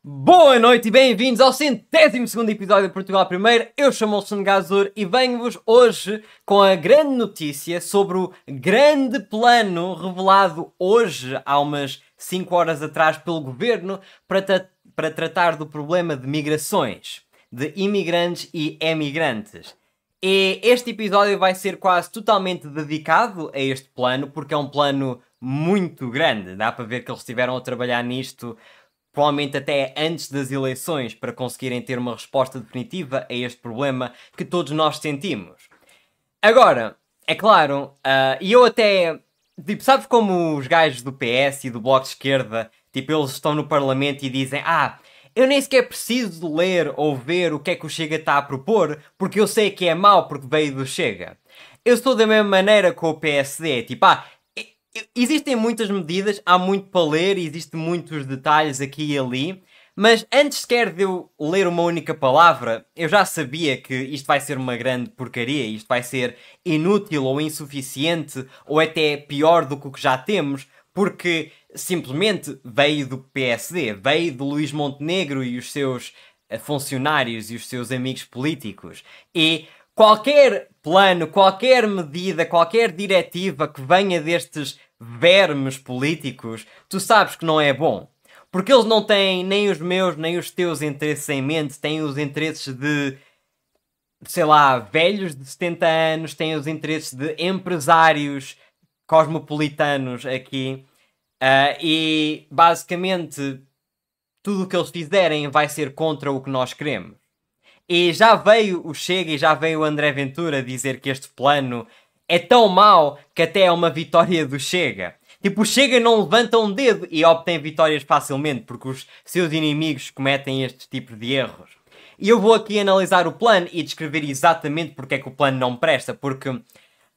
Boa noite e bem-vindos ao 102º episódio de Portugal Primeiro. Eu chamo-me Senegazur e venho-vos hoje com a grande notícia sobre o grande plano revelado hoje, há umas 5 horas atrás, pelo governo para tratar do problema de migrações, de imigrantes e emigrantes. E este episódio vai ser quase totalmente dedicado a este plano, porque é um plano muito grande. Dá para ver que eles estiveram a trabalhar nisto provavelmente até antes das eleições, para conseguirem ter uma resposta definitiva a este problema que todos nós sentimos. Agora, é claro, e eu até... Tipo, sabes como os gajos do PS e do Bloco de Esquerda, tipo, eles estão no Parlamento e dizem eu nem sequer preciso de ler ou ver o que é que o Chega está a propor, porque eu sei que é mau porque veio do Chega. Eu estou da mesma maneira com o PSD, tipo, existem muitas medidas, há muito para ler, existem muitos detalhes aqui e ali, mas antes sequer de eu ler uma única palavra, eu já sabia que isto vai ser uma grande porcaria, isto vai ser inútil ou insuficiente, ou até pior do que o que já temos, porque simplesmente veio do PSD, veio de Luís Montenegro e os seus funcionários e os seus amigos políticos. E qualquer plano, qualquer medida, qualquer diretiva que venha destes vermes políticos, tu sabes que não é bom. Porque eles não têm nem os meus, nem os teus interesses em mente, têm os interesses de, sei lá, velhos de 70 anos, têm os interesses de empresários cosmopolitanos aqui. E basicamente tudo o que eles fizerem vai ser contra o que nós queremos. E já veio o Chega e já veio o André Ventura dizer que este plano é tão mau que até é uma vitória do Chega. Tipo, o Chega não levanta um dedo e obtém vitórias facilmente, porque os seus inimigos cometem estes tipos de erros. E eu vou aqui analisar o plano e descrever exatamente porque é que o plano não presta, porque,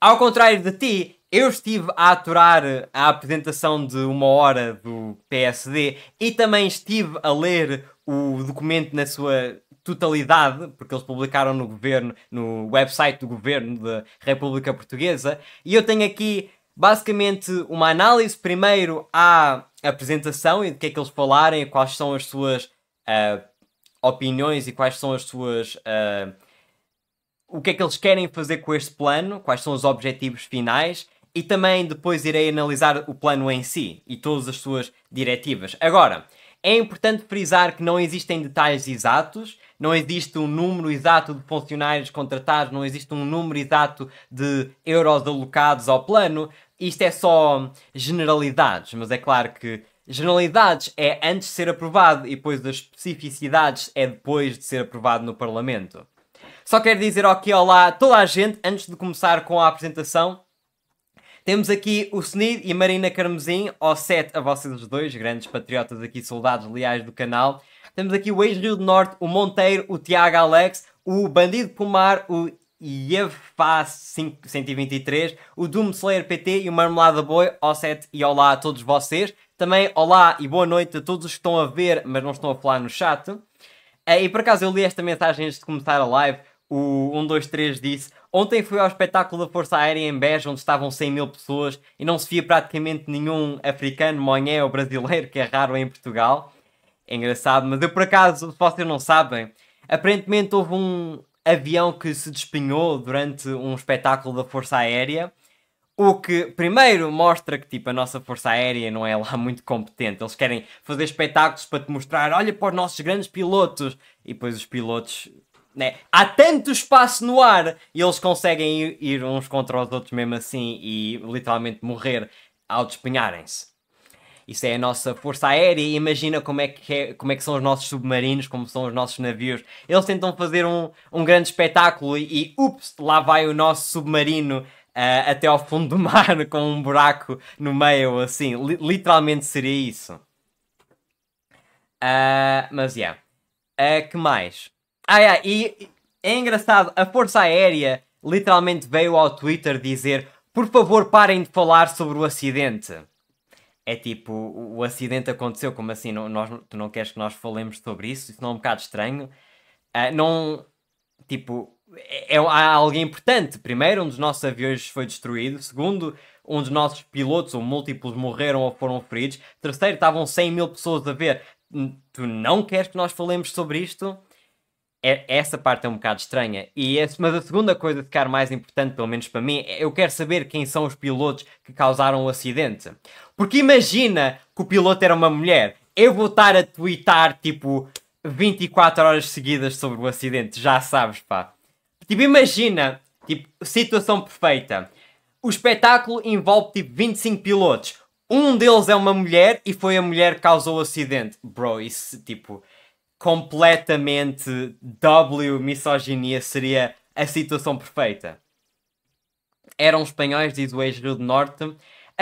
ao contrário de ti, eu estive a aturar a apresentação de 1 hora do PSD e também estive a ler o documento na sua totalidade, porque eles publicaram no governo, no website do governo da República Portuguesa, e eu tenho aqui basicamente uma análise primeiro à apresentação e do que é que eles falarem, quais são as suas opiniões e quais são as suas o que é que eles querem fazer com este plano, quais são os objetivos finais, e também depois irei analisar o plano em si e todas as suas diretivas. Agora, é importante frisar que não existem detalhes exatos, não existe um número exato de funcionários contratados, não existe um número exato de euros alocados ao plano. Isto é só generalidades, mas é claro que generalidades é antes de ser aprovado e depois as especificidades é depois de ser aprovado no Parlamento. Só quero dizer aqui olá a toda a gente, antes de começar com a apresentação. Temos aqui o Snid e a Marina Carmesim, ao set a vocês dois, grandes patriotas aqui, soldados leais do canal. Temos aqui o ex-Rio do Norte, o Monteiro, o Tiago Alex, o Bandido Pomar, o Yevfaz 123, o Doom Slayer PT e o Marmelada Boi, ao set e olá a todos vocês. Também olá e boa noite a todos os que estão a ver, mas não estão a falar no chat. E por acaso eu li esta mensagem antes de começar a live. O 123 disse: ontem fui ao espetáculo da Força Aérea em Beja, onde estavam 100 mil pessoas e não se via praticamente nenhum africano, monhé ou brasileiro, que é raro em Portugal. É engraçado, mas eu por acaso, se vocês não sabem, aparentemente houve um avião que se despenhou durante um espetáculo da Força Aérea, o que primeiro mostra que tipo, a nossa Força Aérea não é lá muito competente. Eles querem fazer espetáculos para te mostrar, olha para os nossos grandes pilotos, e depois os pilotos... né? Há tanto espaço no ar e eles conseguem ir uns contra os outros mesmo assim e literalmente morrer ao despenharem-se. Isso é a nossa força aérea e imagina como é que são os nossos submarinos, como são os nossos navios. Eles tentam fazer um grande espetáculo e ups, lá vai o nosso submarino até ao fundo do mar com um buraco no meio, assim. Literalmente seria isso. Mas, yeah. Que mais? E é engraçado, a Força Aérea literalmente veio ao Twitter dizer: por favor parem de falar sobre o acidente. É tipo, o acidente aconteceu, como assim? Tu não queres que nós falemos sobre isso? Isso não é um bocado estranho? Não, tipo, há alguém importante. Primeiro, um dos nossos aviões foi destruído. Segundo, um dos nossos pilotos ou múltiplos morreram ou foram feridos. Terceiro, estavam 100 mil pessoas a ver. tu não queres que nós falemos sobre isto? Essa parte é um bocado estranha. Mas a segunda coisa, se calhar mais importante, pelo menos para mim, eu quero saber quem são os pilotos que causaram o acidente. Porque imagina que o piloto era uma mulher. Eu vou estar a tweetar, tipo, 24 horas seguidas sobre o acidente. Já sabes, pá. Tipo, imagina, tipo, situação perfeita. O espetáculo envolve, tipo, 25 pilotos. Um deles é uma mulher e foi a mulher que causou o acidente. Bro, isso, tipo, completamente misoginia seria a situação perfeita. Eram espanhóis, diz o ex-Rio do Norte.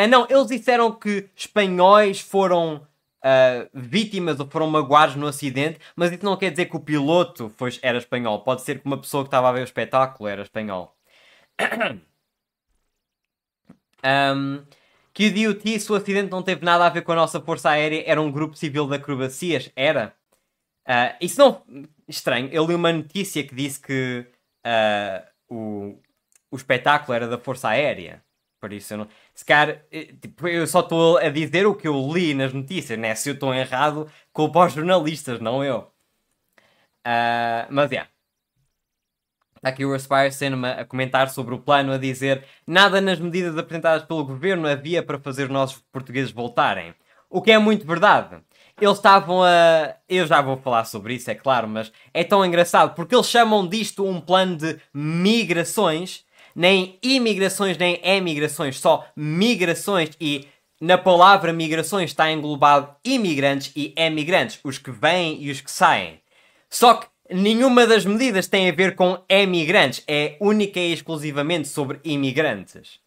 Não, eles disseram que espanhóis foram vítimas ou foram magoados no acidente, mas isso não quer dizer que o piloto era espanhol. Pode ser que uma pessoa que estava a ver o espetáculo era espanhol. Que o DOT, se o acidente não teve nada a ver com a nossa força aérea, era um grupo civil de acrobacias? Era? Isso não... Estranho. Eu li uma notícia que disse que o espetáculo era da Força Aérea. Por isso eu não... Se calhar, tipo, eu só estou a dizer o que eu li nas notícias, né? Se eu estou errado, culpa os jornalistas, não eu. Mas, yeah. Está aqui o Aspire Cinema a comentar sobre o plano, a dizer: nada nas medidas apresentadas pelo governo havia para fazer os nossos portugueses voltarem. O que é muito verdade. Eles estavam a... Eu já vou falar sobre isso, é claro, mas é tão engraçado, porque eles chamam disto um plano de migrações, nem imigrações, nem emigrações, só migrações, e na palavra migrações está englobado imigrantes e emigrantes, os que vêm e os que saem. Só que nenhuma das medidas tem a ver com emigrantes, é única e exclusivamente sobre imigrantes.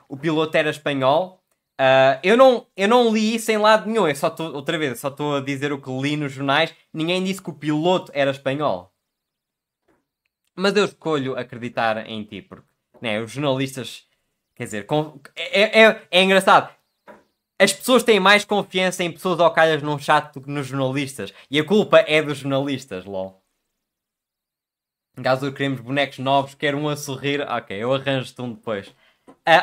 O piloto era espanhol. Eu não li isso em lado nenhum, eu só estou, outra vez, só estou a dizer o que li nos jornais. Ninguém disse que o piloto era espanhol. Mas eu escolho acreditar em ti, porque né, os jornalistas, quer dizer, é engraçado. As pessoas têm mais confiança em pessoas ao calhas num chat do que nos jornalistas. E a culpa é dos jornalistas, lol. Em caso queremos bonecos novos, quero um a sorrir. Ok, eu arranjo-te um depois.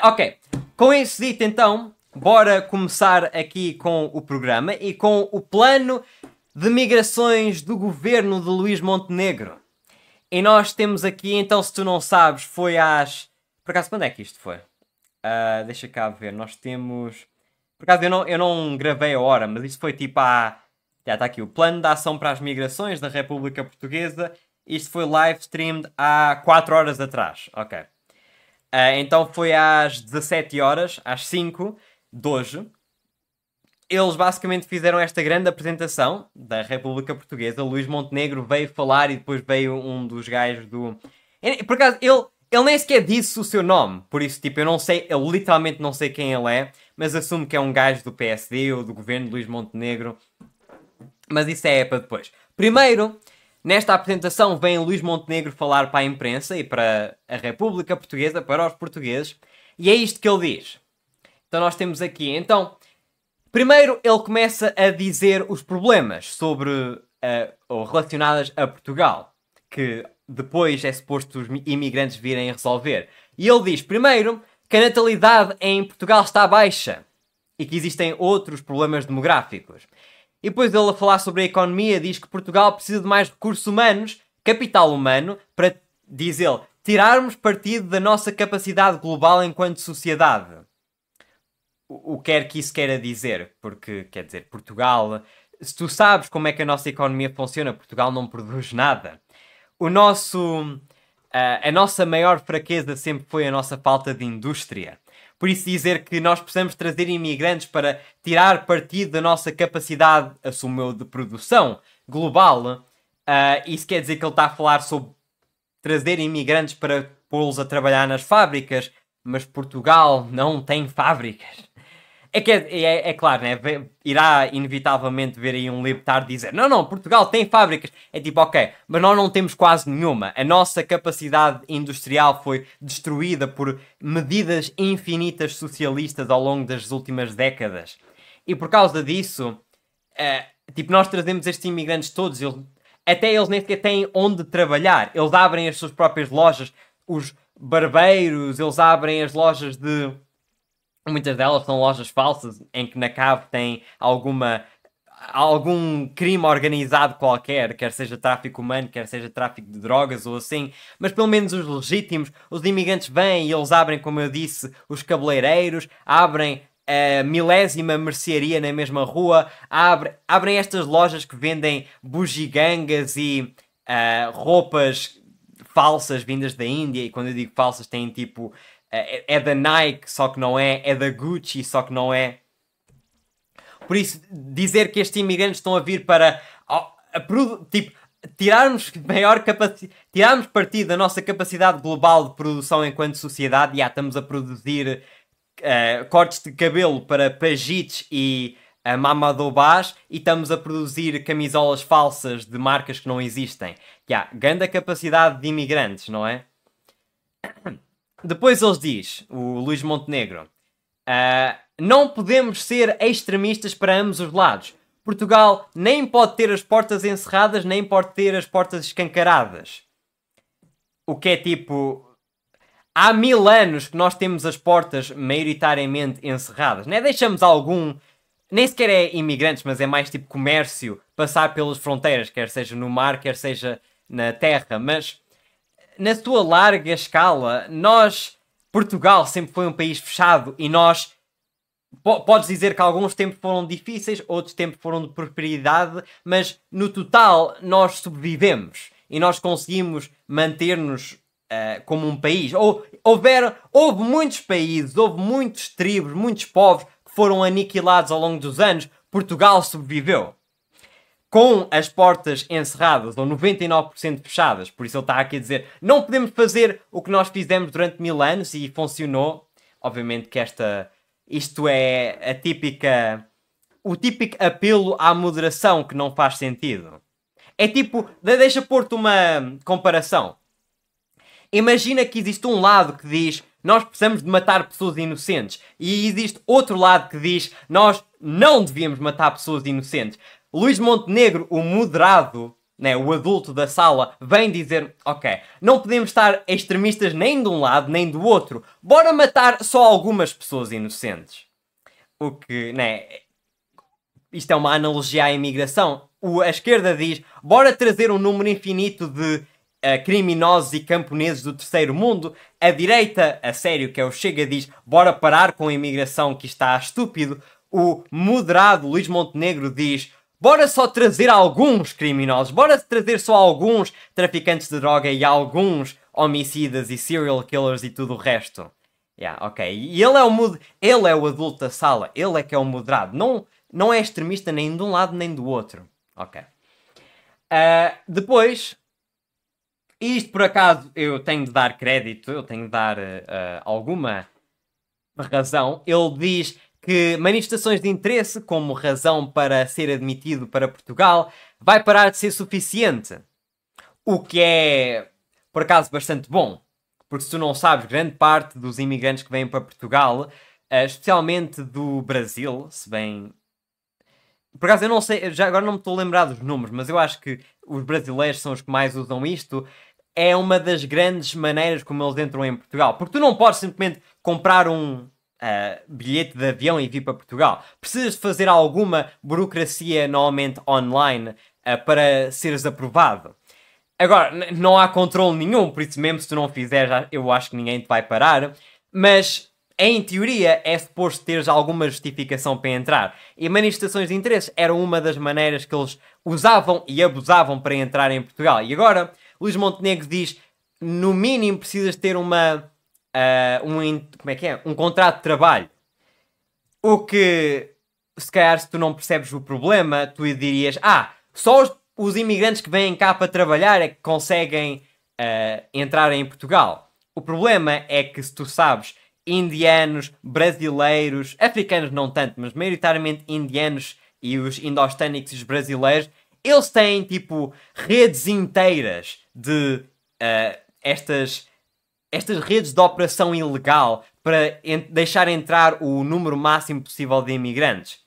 Ok, com isso dito então, bora começar aqui com o programa e com o plano de migrações do governo de Luís Montenegro. E nós temos aqui, então, se tu não sabes, foi às... Por acaso, quando é que isto foi? Deixa cá ver, nós temos... Por acaso, eu não gravei a hora, mas isto foi tipo há... Já está aqui, o Plano de Ação para as Migrações da República Portuguesa. Isto foi live streamed há 4 horas atrás. Ok. Então foi às 17 horas, às 5 de hoje. Eles basicamente fizeram esta grande apresentação da República Portuguesa. Luís Montenegro veio falar e depois veio um dos gajos do... Por acaso, ele nem sequer disse o seu nome. Por isso, tipo, eu não sei, eu literalmente não sei quem ele é, mas assumo que é um gajo do PSD ou do governo de Luís Montenegro. Mas isso é para depois. Primeiro, nesta apresentação vem Luís Montenegro falar para a imprensa e para a República Portuguesa, para os portugueses, e é isto que ele diz. Então nós temos aqui, então, primeiro ele começa a dizer os problemas sobre, ou relacionadas a Portugal, que depois é suposto os imigrantes virem resolver. E ele diz, primeiro, que a natalidade em Portugal está baixa e que existem outros problemas demográficos. E depois ele a falar sobre a economia diz que Portugal precisa de mais recursos humanos, capital humano, para, diz ele, tirarmos partido da nossa capacidade global enquanto sociedade. O que quer que isso queira dizer, porque, quer dizer, Portugal... Se tu sabes como é que a nossa economia funciona, Portugal não produz nada. A nossa maior fraqueza sempre foi a nossa falta de indústria. Por isso dizer que nós precisamos trazer imigrantes para tirar partido da nossa capacidade, assumo eu, de produção global, isso quer dizer que ele está a falar sobre trazer imigrantes para pô-los a trabalhar nas fábricas, mas Portugal não tem fábricas. É claro, né? Irá inevitavelmente ver aí um libertário dizer não, Portugal tem fábricas. É tipo, ok, mas nós não temos quase nenhuma. A nossa capacidade industrial foi destruída por medidas infinitas socialistas ao longo das últimas décadas. E por causa disso, tipo, nós trazemos estes imigrantes todos, até eles nem sequer têm onde trabalhar. Eles abrem as suas próprias lojas, os barbeiros, eles abrem as lojas de... Muitas delas são lojas falsas, em que na cave tem algum crime organizado qualquer, quer seja tráfico humano, quer seja tráfico de drogas ou assim, mas pelo menos os legítimos, os imigrantes vêm e eles abrem, como eu disse, os cabeleireiros, abrem a milésima mercearia na mesma rua, abrem estas lojas que vendem bugigangas e roupas falsas vindas da Índia, e quando eu digo falsas têm tipo, é da Nike, só que não é, é da Gucci, só que não é. Por isso, dizer que estes imigrantes estão a vir para tipo, tirarmos partido da nossa capacidade global de produção enquanto sociedade, já estamos a produzir cortes de cabelo para pajites e mamadobás e estamos a produzir camisolas falsas de marcas que não existem. Grande capacidade de imigrantes, não é? Depois eles diz, o Luís Montenegro, não podemos ser extremistas para ambos os lados. Portugal nem pode ter as portas encerradas, nem pode ter as portas escancaradas. O que é tipo... Há 1000 anos que nós temos as portas maioritariamente encerradas. Né? Deixamos algum... Nem sequer é imigrantes, mas é mais tipo comércio, passar pelas fronteiras, quer seja no mar, quer seja na terra. Mas na sua larga escala, Portugal sempre foi um país fechado e nós... Podes dizer que alguns tempos foram difíceis, outros tempos foram de prosperidade, mas no total nós sobrevivemos e nós conseguimos manter-nos como um país. Houve muitos países, houve muitos tribos, muitos povos que foram aniquilados ao longo dos anos. Portugal sobreviveu. Com as portas encerradas, ou 99% fechadas. Por isso ele está aqui a dizer, não podemos fazer o que nós fizemos durante 1000 anos e funcionou. Obviamente que isto é o típico apelo à moderação que não faz sentido. É tipo, deixa pôr-te uma comparação. Imagina que existe um lado que diz, nós precisamos de matar pessoas inocentes. E existe outro lado que diz, nós não devíamos matar pessoas inocentes. Luís Montenegro, o moderado, né, o adulto da sala, vem dizer, ok, não podemos estar extremistas nem de um lado nem do outro. Bora matar só algumas pessoas inocentes. O que, né, isto é uma analogia à imigração. A esquerda diz, bora trazer um número infinito de criminosos e camponeses do terceiro mundo. A direita, a sério, que é o Chega, diz, bora parar com a imigração que está estúpido. O moderado Luís Montenegro diz, bora só trazer alguns criminosos, bora trazer só alguns traficantes de droga e alguns homicidas e serial killers e tudo o resto. Ok. E ele é o adulto da sala, ele é que é o moderado. Não é extremista nem de um lado nem do outro. Ok. Depois, isto por acaso eu tenho de dar crédito, eu tenho de dar alguma razão. Ele diz que manifestações de interesse como razão para ser admitido para Portugal vai parar de ser suficiente. O que é, por acaso, bastante bom. Porque se tu não sabes, grande parte dos imigrantes que vêm para Portugal, especialmente do Brasil, se bem... Por acaso eu não sei, já agora não me estou a lembrar dos números, mas eu acho que os brasileiros são os que mais usam isto. É uma das grandes maneiras como eles entram em Portugal. Porque tu não podes simplesmente comprar um bilhete de avião e vir para Portugal. Precisas de fazer alguma burocracia, normalmente online, para seres aprovado. Agora, não há controle nenhum, por isso mesmo se tu não fizeres, eu acho que ninguém te vai parar. Mas, em teoria, é suposto teres alguma justificação para entrar. E manifestações de interesse eram uma das maneiras que eles usavam e abusavam para entrar em Portugal. E agora, Luís Montenegro diz, no mínimo precisas ter um contrato de trabalho. O que, se calhar, se tu não percebes o problema, tu dirias, só os imigrantes que vêm cá para trabalhar é que conseguem entrar em Portugal. O problema é que, se tu sabes, indianos, brasileiros, africanos não tanto, mas maioritariamente indianos e os indostânicos e os brasileiros, eles têm, tipo, redes inteiras de estas redes de operação ilegal para deixar entrar o número máximo possível de imigrantes.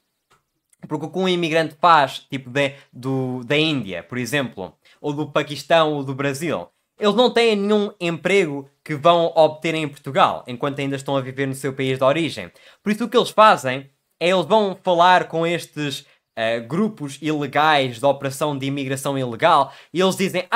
Porque o que um imigrante faz, tipo da Índia, por exemplo, ou do Paquistão ou do Brasil, eles não têm nenhum emprego que vão obter em Portugal, enquanto ainda estão a viver no seu país de origem. Por isso o que eles fazem é eles vão falar com estes grupos ilegais de operação de imigração ilegal, e eles dizem,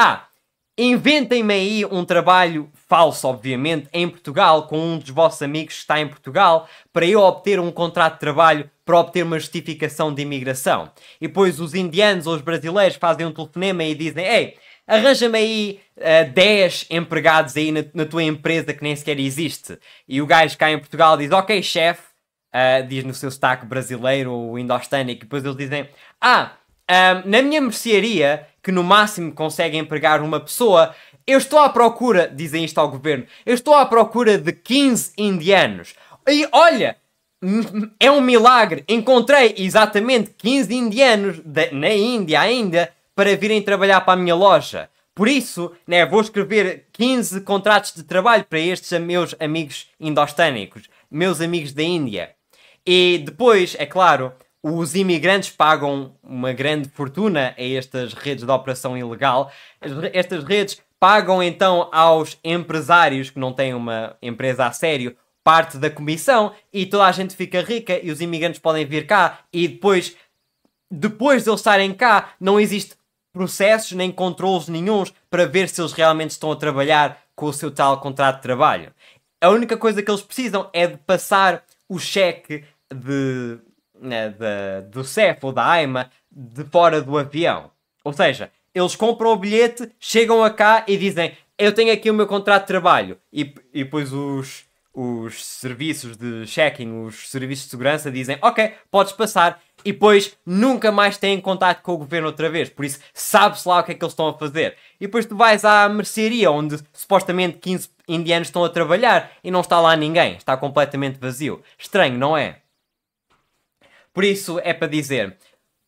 inventem-me aí um trabalho falso, obviamente, em Portugal, com um dos vossos amigos que está em Portugal, para eu obter um contrato de trabalho, para obter uma justificação de imigração. E depois os indianos ou os brasileiros fazem um telefonema e dizem, ei, arranja-me aí 10 empregados aí na tua empresa que nem sequer existe. E o gajo cá em Portugal diz, ok, chefe, diz no seu sotaque brasileiro ou indostânico, e depois eles dizem, na minha mercearia, que no máximo consegue empregar uma pessoa, eu estou à procura, dizem isto ao governo, eu estou à procura de 15 indianos. E olha, é um milagre, encontrei exatamente 15 indianos na Índia ainda para virem trabalhar para a minha loja. Por isso, né, vou escrever 15 contratos de trabalho para estes meus amigos indostânicos, meus amigos da Índia. E depois, é claro, os imigrantes pagam uma grande fortuna a estas redes de operação ilegal. Estas redes pagam então aos empresários que não têm uma empresa a sério parte da comissão e toda a gente fica rica e os imigrantes podem vir cá e depois de eles estarem cá não existe processos nem controles nenhuns para ver se eles realmente estão a trabalhar com o seu tal contrato de trabalho. A única coisa que eles precisam é de passar o cheque do CEF ou da AIMA de fora do avião. Ou seja, eles compram o bilhete, chegam a cá e dizem eu tenho aqui o meu contrato de trabalho. E depois os serviços de checking, os serviços de segurança dizem ok, podes passar. E depois nunca mais têm contato com o governo outra vez. Por isso sabe-se lá o que é que eles estão a fazer. E depois tu vais à mercearia onde supostamente 15 indianos estão a trabalhar e não está lá ninguém. Está completamente vazio. Estranho, não é? Por isso, é para dizer,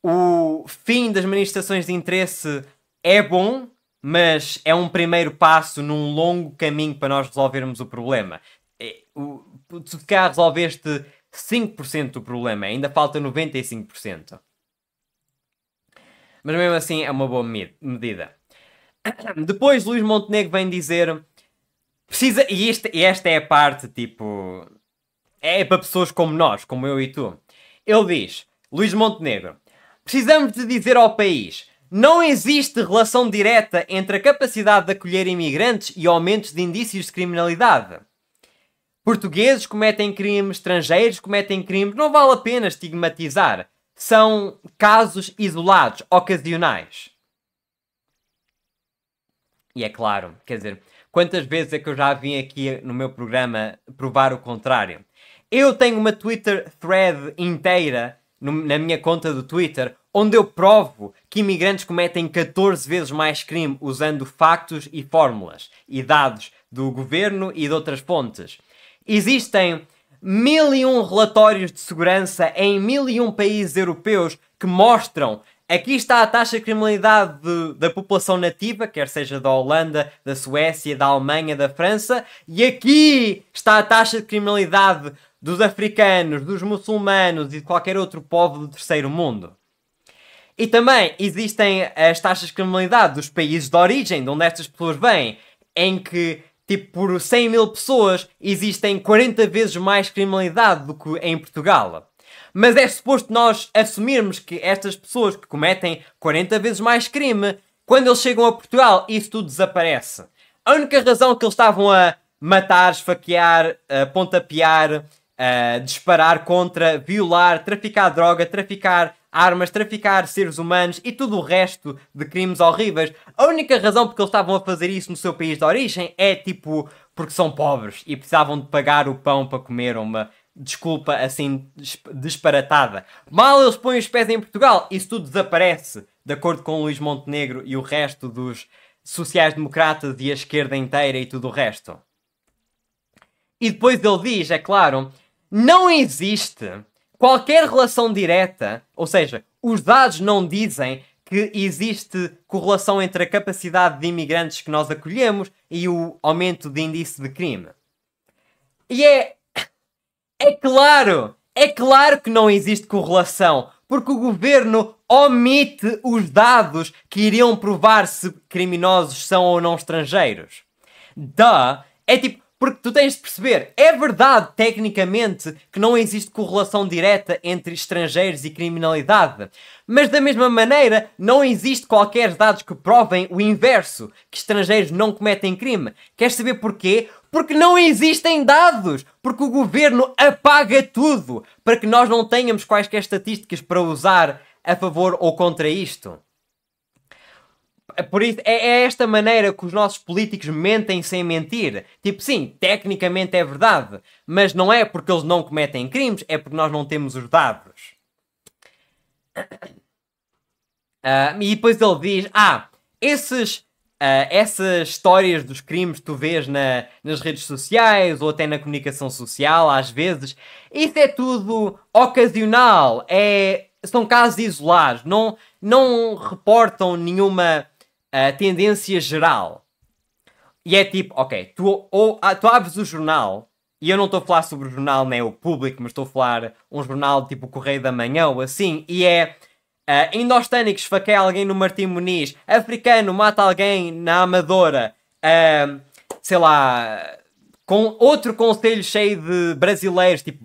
o fim das manifestações de interesse é bom, mas é um primeiro passo num longo caminho para nós resolvermos o problema. Tu se calhar resolveste 5% do problema, ainda falta 95%. Mas mesmo assim é uma boa medida. Depois Luís Montenegro vem dizer, e esta é a parte, tipo, é para pessoas como nós, como eu e tu. Ele diz, Luís Montenegro, precisamos de dizer ao país, não existe relação direta entre a capacidade de acolher imigrantes e aumentos de indícios de criminalidade. Portugueses cometem crimes, estrangeiros cometem crimes, não vale a pena estigmatizar. São casos isolados, ocasionais. E é claro, quer dizer, quantas vezes é que eu já vim aqui no meu programa provar o contrário? Eu tenho uma Twitter thread inteira na minha conta do Twitter onde eu provo que imigrantes cometem 14 vezes mais crime usando factos e fórmulas e dados do governo e de outras fontes. Existem 1001 relatórios de segurança em 1001 países europeus que mostram aqui está a taxa de criminalidade da população nativa, quer seja da Holanda, da Suécia, da Alemanha, da França, e aqui está a taxa de criminalidade dos africanos, dos muçulmanos e de qualquer outro povo do terceiro mundo. E também existem as taxas de criminalidade dos países de origem, de onde estas pessoas vêm, em que, tipo, por 100 mil pessoas existem 40 vezes mais criminalidade do que em Portugal. Mas é suposto nós assumirmos que estas pessoas que cometem 40 vezes mais crime, quando eles chegam a Portugal, isso tudo desaparece. A única razão que eles estavam a matar, esfaquear, pontapear, disparar contra, violar, traficar droga, traficar armas, traficar seres humanos e tudo o resto de crimes horríveis. A única razão porque eles estavam a fazer isso no seu país de origem é tipo porque são pobres e precisavam de pagar o pão para comer, uma desculpa assim disparatada. Mal eles põem os pés em Portugal, isso tudo desaparece, de acordo com Luís Montenegro e o resto dos sociais-democratas e a esquerda inteira e tudo o resto. E depois ele diz, é claro, não existe qualquer relação direta, ou seja, os dados não dizem que existe correlação entre a capacidade de imigrantes que nós acolhemos e o aumento de índice de crime. E é claro que não existe correlação, porque o governo omite os dados que iriam provar se criminosos são ou não estrangeiros. É tipo, Porque tu tens de perceber, é verdade, tecnicamente, que não existe correlação direta entre estrangeiros e criminalidade. Mas da mesma maneira, não existe qualquer dados que provem o inverso, que estrangeiros não cometem crime. Queres saber porquê? Porque não existem dados! Porque o governo apaga tudo, para que nós não tenhamos quaisquer estatísticas para usar a favor ou contra isto. Por isso, é esta maneira que os nossos políticos mentem sem mentir. Tipo, sim, tecnicamente é verdade, mas não é porque eles não cometem crimes, é porque nós não temos os dados. E depois ele diz, essas histórias dos crimes que tu vês nas redes sociais ou até na comunicação social, às vezes, isso é tudo ocasional, são casos isolados, não reportam nenhuma tendência geral. E é tipo, ok, tu abres o jornal, e eu não estou a falar sobre o jornal, né, o público, mas estou a falar um jornal tipo o Correio da Manhã ou assim, e indostânico esfaqueia alguém no Martim Muniz, africano mata alguém na Amadora, sei lá, com outro concelho cheio de brasileiros, tipo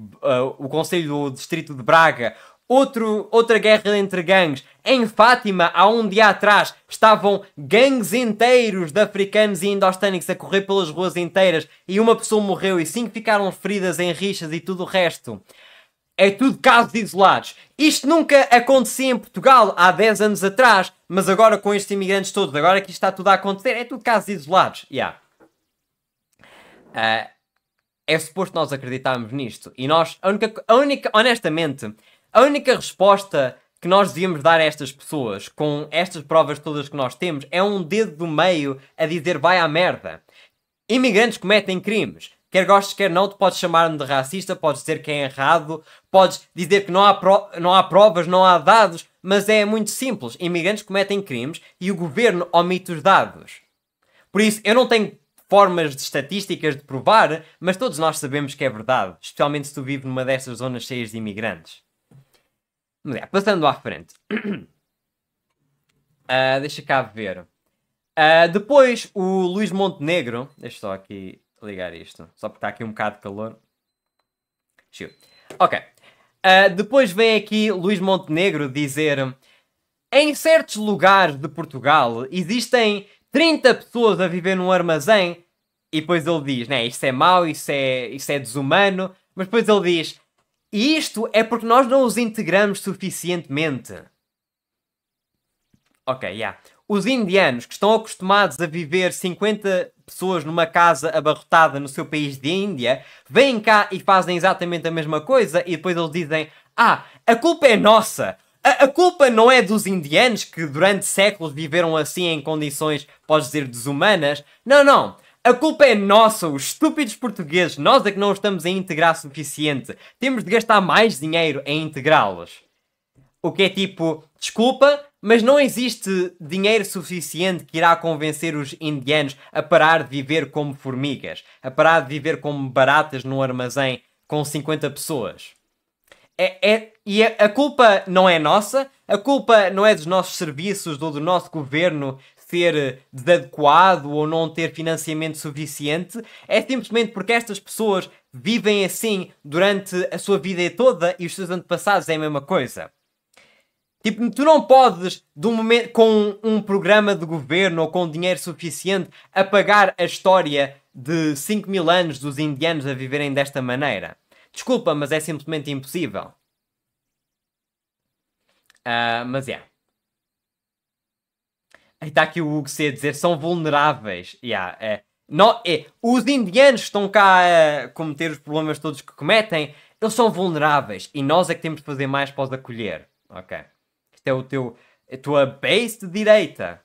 o concelho do distrito de Braga, outra guerra entre gangues. Em Fátima, há um dia atrás, estavam gangues inteiros de africanos e indostânicos a correr pelas ruas inteiras e uma pessoa morreu e 5 ficaram feridas em rixas e tudo o resto. É tudo casos isolados. Isto nunca acontecia em Portugal há 10 anos atrás, mas agora com estes imigrantes todos, agora que isto está tudo a acontecer, é tudo casos isolados. É suposto nós acreditarmos nisto. E nós, honestamente, a única resposta que nós devíamos dar a estas pessoas, com estas provas todas que nós temos, é um dedo do meio a dizer vai à merda. Imigrantes cometem crimes. Quer gostes, quer não, tu podes chamar-me de racista, podes dizer que é errado, podes dizer que não há provas, não há dados, mas é muito simples. Imigrantes cometem crimes e o governo omite os dados. Por isso, eu não tenho formas de estatísticas de provar, mas todos nós sabemos que é verdade, especialmente se tu vives numa destas zonas cheias de imigrantes. Mas passando à frente. Deixa cá ver. Depois, o Luís Montenegro... Deixa só aqui ligar isto. Só porque está aqui um bocado de calor. Ok. Depois vem aqui Luís Montenegro dizer... Em certos lugares de Portugal existem 30 pessoas a viver num armazém. E depois ele diz, né, isto é mau, isso é desumano. Mas depois ele diz... E isto é porque nós não os integramos suficientemente. Ok, Os indianos que estão acostumados a viver 50 pessoas numa casa abarrotada no seu país de Índia, vêm cá e fazem exatamente a mesma coisa e depois eles dizem a culpa é nossa. A culpa não é dos indianos que durante séculos viveram assim em condições, podes dizer, desumanas. Não. A culpa é nossa, os estúpidos portugueses. Nós é que não estamos a integrar suficiente. Temos de gastar mais dinheiro em integrá-los. O que é tipo, desculpa, mas não existe dinheiro suficiente que irá convencer os indianos a parar de viver como formigas. A parar de viver como baratas num armazém com 50 pessoas. E a culpa não é nossa. A culpa não é dos nossos serviços ou do nosso governo ser desadequado ou não ter financiamento suficiente. É simplesmente porque estas pessoas vivem assim durante a sua vida toda e os seus antepassados é a mesma coisa. Tipo, tu não podes, de um momento, com um programa de governo ou com dinheiro suficiente, apagar a história de 5.000 anos dos indianos a viverem desta maneira. Desculpa, mas é simplesmente impossível. Mas Aí está aqui o Hugo C a dizer, são vulneráveis. Os indianos que estão cá a cometer os problemas todos que cometem, eles são vulneráveis. E nós é que temos de fazer mais para os acolher. Ok. Isto é a tua base de direita.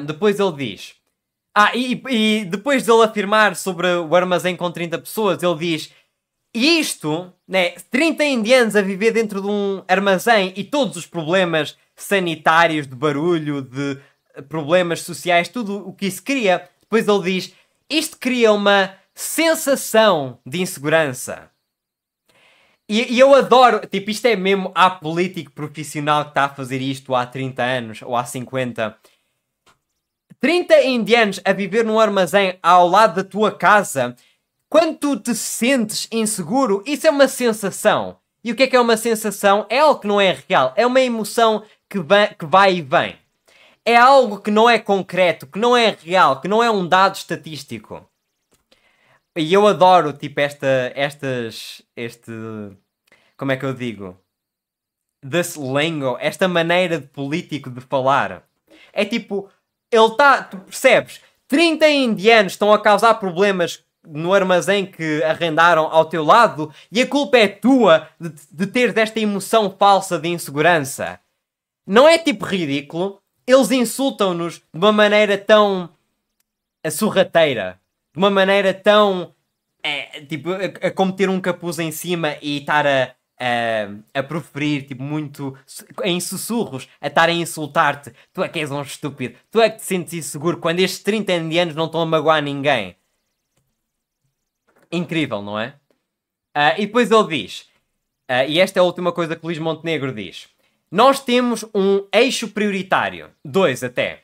Depois ele diz... e depois dele afirmar sobre o armazém com 30 pessoas, ele diz... Isto, né, 30 indianos a viver dentro de um armazém e todos os problemas sanitários, de barulho, de problemas sociais, tudo o que isso cria. Depois ele diz, isto cria uma sensação de insegurança. E eu adoro, tipo, isto é mesmo há político profissional que está a fazer isto há 30 anos ou há 50. 30 indianos a viver num armazém ao lado da tua casa, quando tu te sentes inseguro, isso é uma sensação. E o que é uma sensação? É algo que não é real. É uma emoção que vai e vem. É algo que não é concreto, que não é real, que não é um dado estatístico. E eu adoro, tipo, como é que eu digo? This lingo, esta maneira de político de falar. É tipo, tu percebes? 30 indianos estão a causar problemas no armazém que arrendaram ao teu lado e a culpa é tua de teres esta emoção falsa de insegurança. Não é tipo ridículo? Eles insultam-nos de uma maneira tão sorrateira. De uma maneira tão... tipo, como ter um capuz em cima e estar a proferir, tipo, muito em sussurros, a estar a insultar-te. Tu é que és um estúpido. Tu é que te sentes inseguro quando estes 30 indianos não estão a magoar ninguém. Incrível, não é? E depois ele diz, e esta é a última coisa que Luís Montenegro diz. Nós temos um eixo prioritário, 2 até,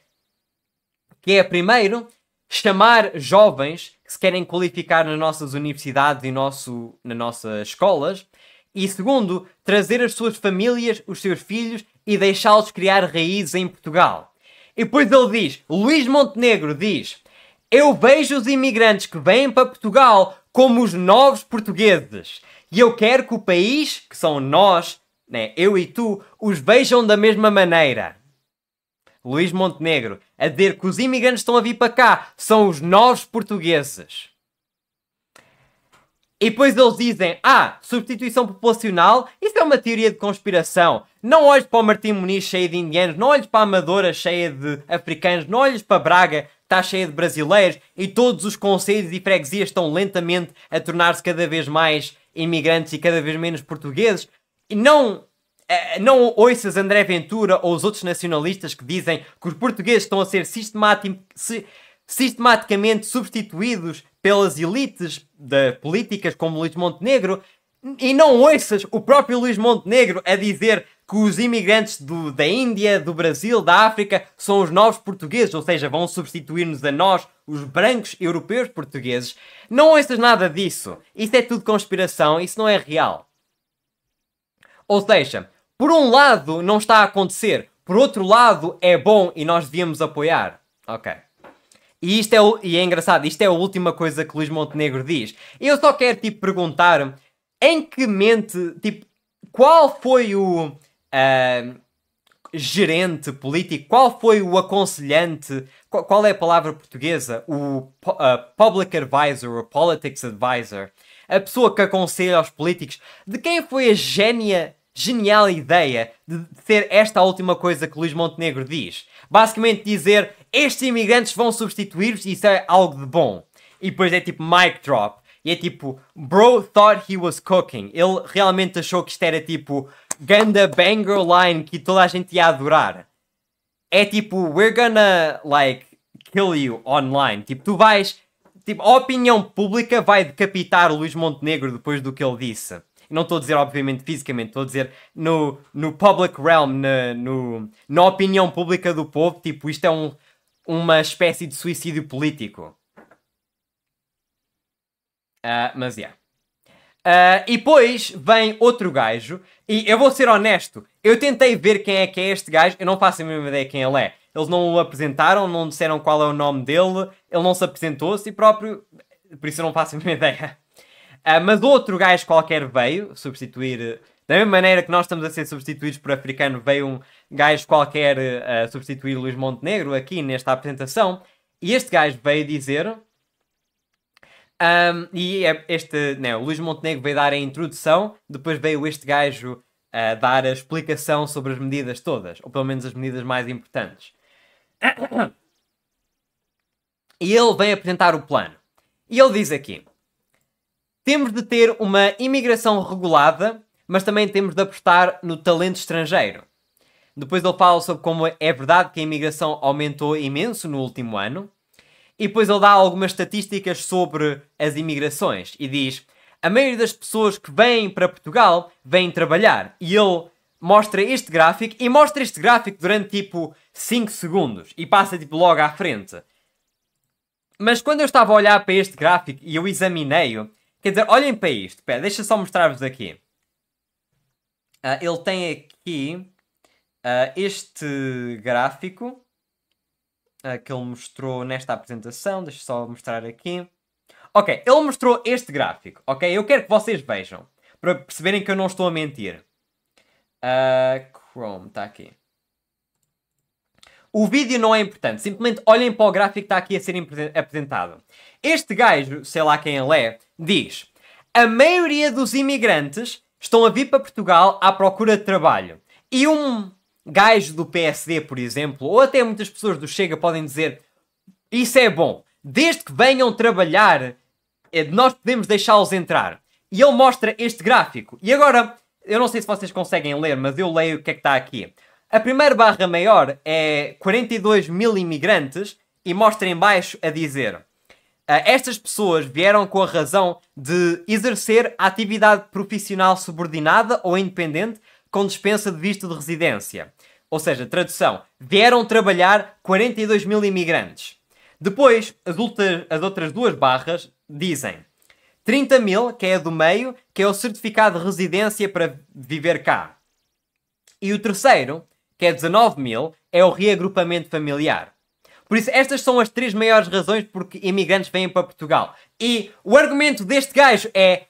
que é, primeiro, chamar jovens que se querem qualificar nas nossas universidades e nas nossas escolas, e segundo, trazer as suas famílias, os seus filhos e deixá-los criar raízes em Portugal. E depois ele diz, Luís Montenegro diz, eu vejo os imigrantes que vêm para Portugal como os novos portugueses. E eu quero que o país, que são nós, né, eu e tu, os vejam da mesma maneira. Luís Montenegro a dizer que os imigrantes estão a vir para cá são os novos portugueses. E depois eles dizem, substituição populacional, isso é uma teoria de conspiração. Não olhes para o Martim Muniz cheio de indianos, não olhes para a Amadora cheia de africanos, não olhes para Braga, está cheia de brasileiros, e todos os concelhos e freguesias estão lentamente a tornar-se cada vez mais imigrantes e cada vez menos portugueses. E não ouças André Ventura ou os outros nacionalistas que dizem que os portugueses estão a ser sistematicamente substituídos pelas elites políticas como Luís Montenegro, e não ouças o próprio Luís Montenegro a dizer que os imigrantes da Índia, do Brasil, da África são os novos portugueses, ou seja, vão substituir-nos a nós, os brancos europeus portugueses. Não ouças nada disso. Isso é tudo conspiração, isso não é real. Ou seja, por um lado não está a acontecer, por outro lado é bom e nós devíamos apoiar. Ok. E é engraçado, isto é a última coisa que Luís Montenegro diz. Eu só quero, tipo, perguntar em que mente, tipo, qual foi o gerente político, qual foi o aconselhante, qual é a palavra portuguesa? O public advisor, ou politics advisor, a pessoa que aconselha aos políticos, de quem foi a genial ideia de ser esta a última coisa que Luís Montenegro diz? Basicamente dizer, estes imigrantes vão substituir-vos e isso é algo de bom. E depois é tipo mic drop. E é tipo, bro thought he was cooking. Ele realmente achou que isto era tipo ganda banger line que toda a gente ia adorar. É tipo, we're gonna like kill you online. Tipo, tu vais... Tipo, a opinião pública vai decapitar o Luís Montenegro depois do que ele disse. Não estou a dizer, obviamente, fisicamente. Estou a dizer no public realm, na opinião pública do povo. Tipo, isto é uma espécie de suicídio político. Mas, yeah. E depois vem outro gajo. E eu vou ser honesto. Eu tentei ver quem é que é este gajo. Eu não faço a mesma ideia quem ele é. Eles não o apresentaram, não disseram qual é o nome dele. Ele não se apresentou a si próprio. Por isso eu não faço a mesma ideia. Mas outro gajo qualquer veio substituir... Da mesma maneira que nós estamos a ser substituídos por africano, veio um gajo qualquer substituir Luís Montenegro aqui nesta apresentação. E este gajo veio dizer... o Luís Montenegro veio dar a introdução. Depois veio este gajo dar a explicação sobre as medidas todas. Ou pelo menos as medidas mais importantes. E ele vem apresentar o plano. E ele diz aqui... Temos de ter uma imigração regulada, mas também temos de apostar no talento estrangeiro. Depois ele fala sobre como é verdade que a imigração aumentou imenso no último ano. E depois ele dá algumas estatísticas sobre as imigrações. E diz, a maioria das pessoas que vêm para Portugal vêm trabalhar. E ele mostra este gráfico e mostra este gráfico durante tipo 5 segundos e passa tipo logo à frente. Mas quando eu estava a olhar para este gráfico e eu examinei-o, quer dizer, olhem para isto. Pera, deixa só mostrar-vos aqui. Ele tem aqui este gráfico que ele mostrou nesta apresentação. Deixa só mostrar aqui. Ok, ele mostrou este gráfico. Ok, eu quero que vocês vejam para perceberem que eu não estou a mentir. Chrome, está aqui. O vídeo não é importante, simplesmente olhem para o gráfico que está aqui a ser apresentado. Este gajo, sei lá quem ele é, diz: a maioria dos imigrantes estão a vir para Portugal à procura de trabalho. E um gajo do PSD, por exemplo, ou até muitas pessoas do Chega podem dizer: isso é bom, desde que venham trabalhar, nós podemos deixá-los entrar. E ele mostra este gráfico. E agora, eu não sei se vocês conseguem ler, mas eu leio o que é que está aqui. A primeira barra maior é 42 mil imigrantes e mostra em baixo a dizer: estas pessoas vieram com a razão de exercer a atividade profissional subordinada ou independente com dispensa de visto de residência. Ou seja, tradução, vieram trabalhar 42 mil imigrantes. Depois, as outras duas barras dizem 30 mil, que é a do meio, que é o certificado de residência para viver cá. E o terceiro, que é 19 mil, é o reagrupamento familiar. Por isso, estas são as 3 maiores razões porque imigrantes vêm para Portugal. E o argumento deste gajo é,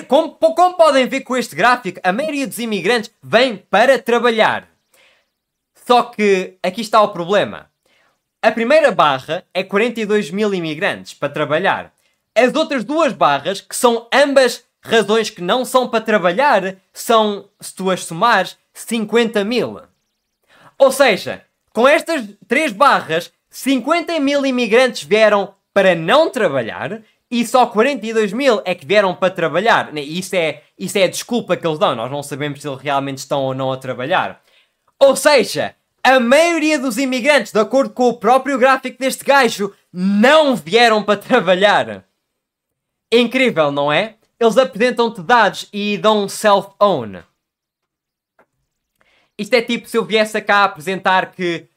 como podem ver com este gráfico, a maioria dos imigrantes vem para trabalhar. Só que aqui está o problema. A primeira barra é 42 mil imigrantes para trabalhar. As outras duas barras, que são ambas razões que não são para trabalhar, são, se tu as somares, 50 mil. Ou seja, com estas 3 barras, 50 mil imigrantes vieram para não trabalhar e só 42 mil é que vieram para trabalhar. Isso é a desculpa que eles dão. Nós não sabemos se eles realmente estão ou não a trabalhar. Ou seja, a maioria dos imigrantes, de acordo com o próprio gráfico deste gajo, não vieram para trabalhar. Incrível, não é? Eles apresentam-te dados e dão um self-own. Isto é tipo se eu viesse cá apresentar que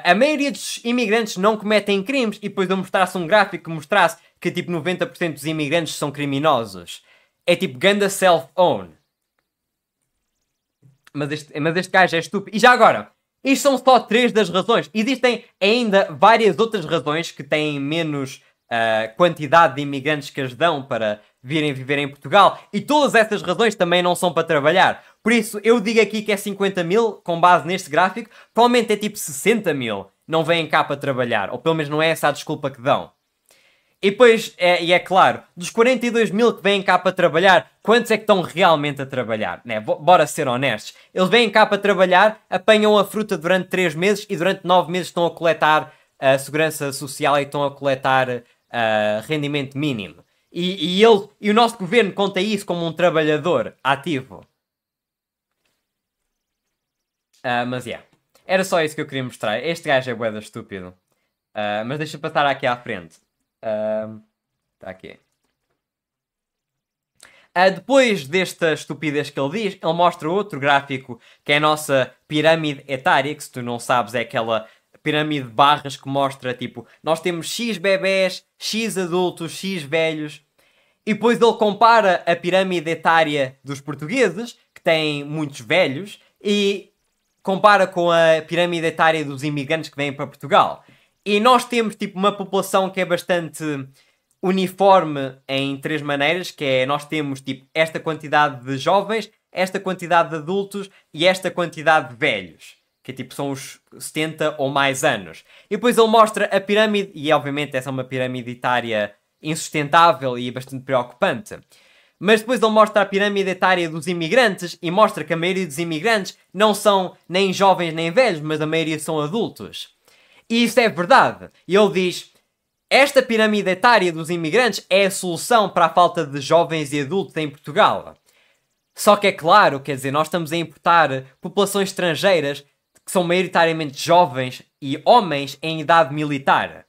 a maioria dos imigrantes não cometem crimes e depois eu mostrasse um gráfico que mostrasse que tipo 90% dos imigrantes são criminosos. É tipo ganda self-own. Mas este gajo é estúpido. E já agora, isto são só 3 das razões. Existem ainda várias outras razões que têm menos quantidade de imigrantes que as dão para virem viver em Portugal. E todas essas razões também não são para trabalhar. Por isso, eu digo aqui que é 50 mil, com base neste gráfico. Provavelmente é tipo 60 mil. Não vêm cá para trabalhar. Ou pelo menos não é essa a desculpa que dão. E depois, é claro, dos 42 mil que vêm cá para trabalhar, quantos é que estão realmente a trabalhar? Né? Bora ser honestos. Eles vêm cá para trabalhar, apanham a fruta durante 3 meses e durante 9 meses estão a coletar a segurança social e estão a coletar rendimento mínimo. E o nosso governo conta isso como um trabalhador ativo. Mas yeah. Era só isso que eu queria mostrar. Este gajo é bué da estúpido. Mas deixa passar aqui à frente. Está aqui. Depois desta estupidez que ele diz, ele mostra outro gráfico que é a nossa pirâmide etária, que se tu não sabes é aquela pirâmide de barras que mostra, tipo, nós temos X bebés, X adultos, X velhos. E depois ele compara a pirâmide etária dos portugueses, que têm muitos velhos, e compara com a pirâmide etária dos imigrantes que vêm para Portugal. E nós temos tipo uma população que é bastante uniforme em 3 maneiras, que é, nós temos tipo esta quantidade de jovens, esta quantidade de adultos e esta quantidade de velhos, que tipo são os 70 ou mais anos. E depois ele mostra a pirâmide, e obviamente essa é uma pirâmide etária insustentável e bastante preocupante. Mas depois ele mostra a pirâmide etária dos imigrantes e mostra que a maioria dos imigrantes não são nem jovens nem velhos, mas a maioria são adultos. E isso é verdade. E ele diz, esta pirâmide etária dos imigrantes é a solução para a falta de jovens e adultos em Portugal. Só que é claro, quer dizer, nós estamos a importar populações estrangeiras que são maioritariamente jovens e homens em idade militar.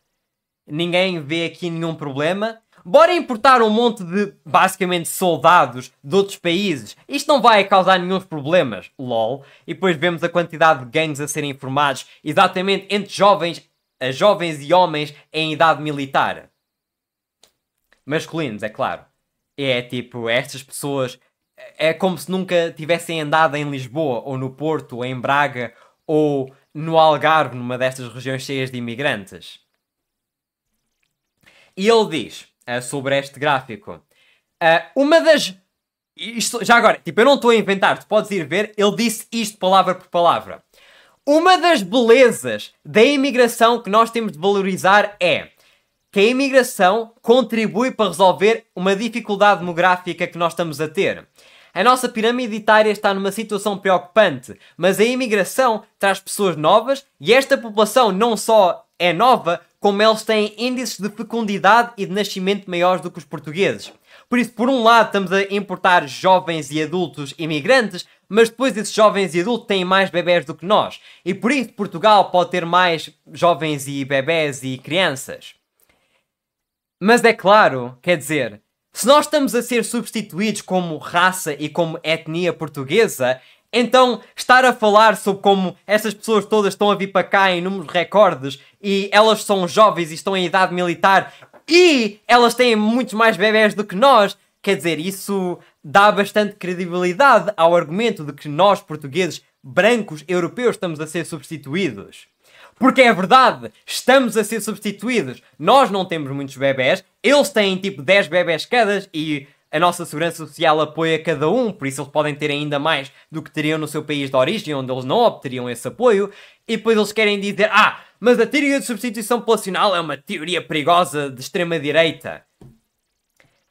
Ninguém vê aqui nenhum problema. bora importar um monte de, basicamente, soldados de outros países. Isto não vai causar nenhum problemas, lol. E depois vemos a quantidade de gangues a serem formados exatamente entre jovens e homens em idade militar. Masculinos, é claro. É tipo, estas pessoas... É como se nunca tivessem andado em Lisboa, ou no Porto, ou em Braga, ou no Algarve, numa destas regiões cheias de imigrantes. E ele diz, sobre este gráfico, uma das... Isto, já agora, tipo, eu não estou a inventar, tu podes ir ver, ele disse isto palavra por palavra. Uma das belezas da imigração que nós temos de valorizar é que a imigração contribui para resolver uma dificuldade demográfica que nós estamos a ter. A nossa pirâmide etária está numa situação preocupante, mas a imigração traz pessoas novas e esta população não só é nova, como eles têm índices de fecundidade e de nascimento maiores do que os portugueses. Por isso, por um lado, estamos a importar jovens e adultos imigrantes, mas depois esses jovens e adultos têm mais bebés do que nós. E por isso, Portugal pode ter mais jovens e bebés e crianças. Mas é claro, quer dizer, se nós estamos a ser substituídos como raça e como etnia portuguesa, então estar a falar sobre como essas pessoas todas estão a vir para cá em números recordes e elas são jovens e estão em idade militar e elas têm muitos mais bebés do que nós, quer dizer, isso dá bastante credibilidade ao argumento de que nós, portugueses, brancos, europeus, estamos a ser substituídos. Porque é verdade, estamos a ser substituídos. Nós não temos muitos bebés, eles têm tipo 10 bebés cada e a nossa segurança social apoia cada um, por isso eles podem ter ainda mais do que teriam no seu país de origem, onde eles não obteriam esse apoio. E depois eles querem dizer, mas a teoria de substituição populacional é uma teoria perigosa de extrema-direita.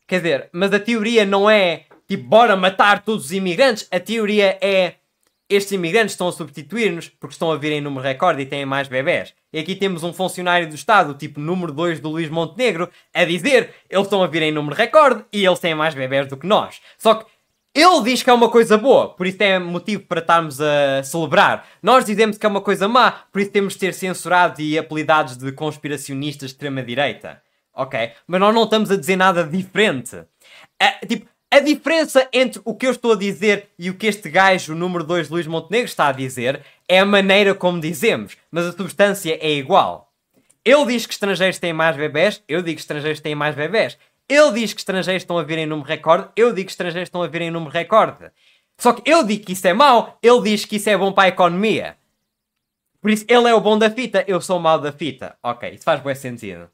Quer dizer, mas a teoria não é tipo, bora matar todos os imigrantes, a teoria é... Estes imigrantes estão a substituir-nos porque estão a vir em número recorde e têm mais bebés. E aqui temos um funcionário do Estado, tipo número 2 do Luís Montenegro, a dizer eles estão a vir em número recorde e eles têm mais bebés do que nós. Só que ele diz que é uma coisa boa, por isso é motivo para estarmos a celebrar. Nós dizemos que é uma coisa má, por isso temos de ser censurados e apelidados de conspiracionistas de extrema-direita. Ok? Mas nós não estamos a dizer nada diferente. A diferença entre o que eu estou a dizer e o que este gajo, o número 2, Luís Montenegro, está a dizer é a maneira como dizemos, mas a substância é igual. Ele diz que estrangeiros têm mais bebés, eu digo que estrangeiros têm mais bebés. Ele diz que estrangeiros estão a vir em número recorde, eu digo que estrangeiros estão a vir em número recorde. Só que eu digo que isso é mau, ele diz que isso é bom para a economia. Por isso, ele é o bom da fita, eu sou o mau da fita. Ok, isso faz bem sentido.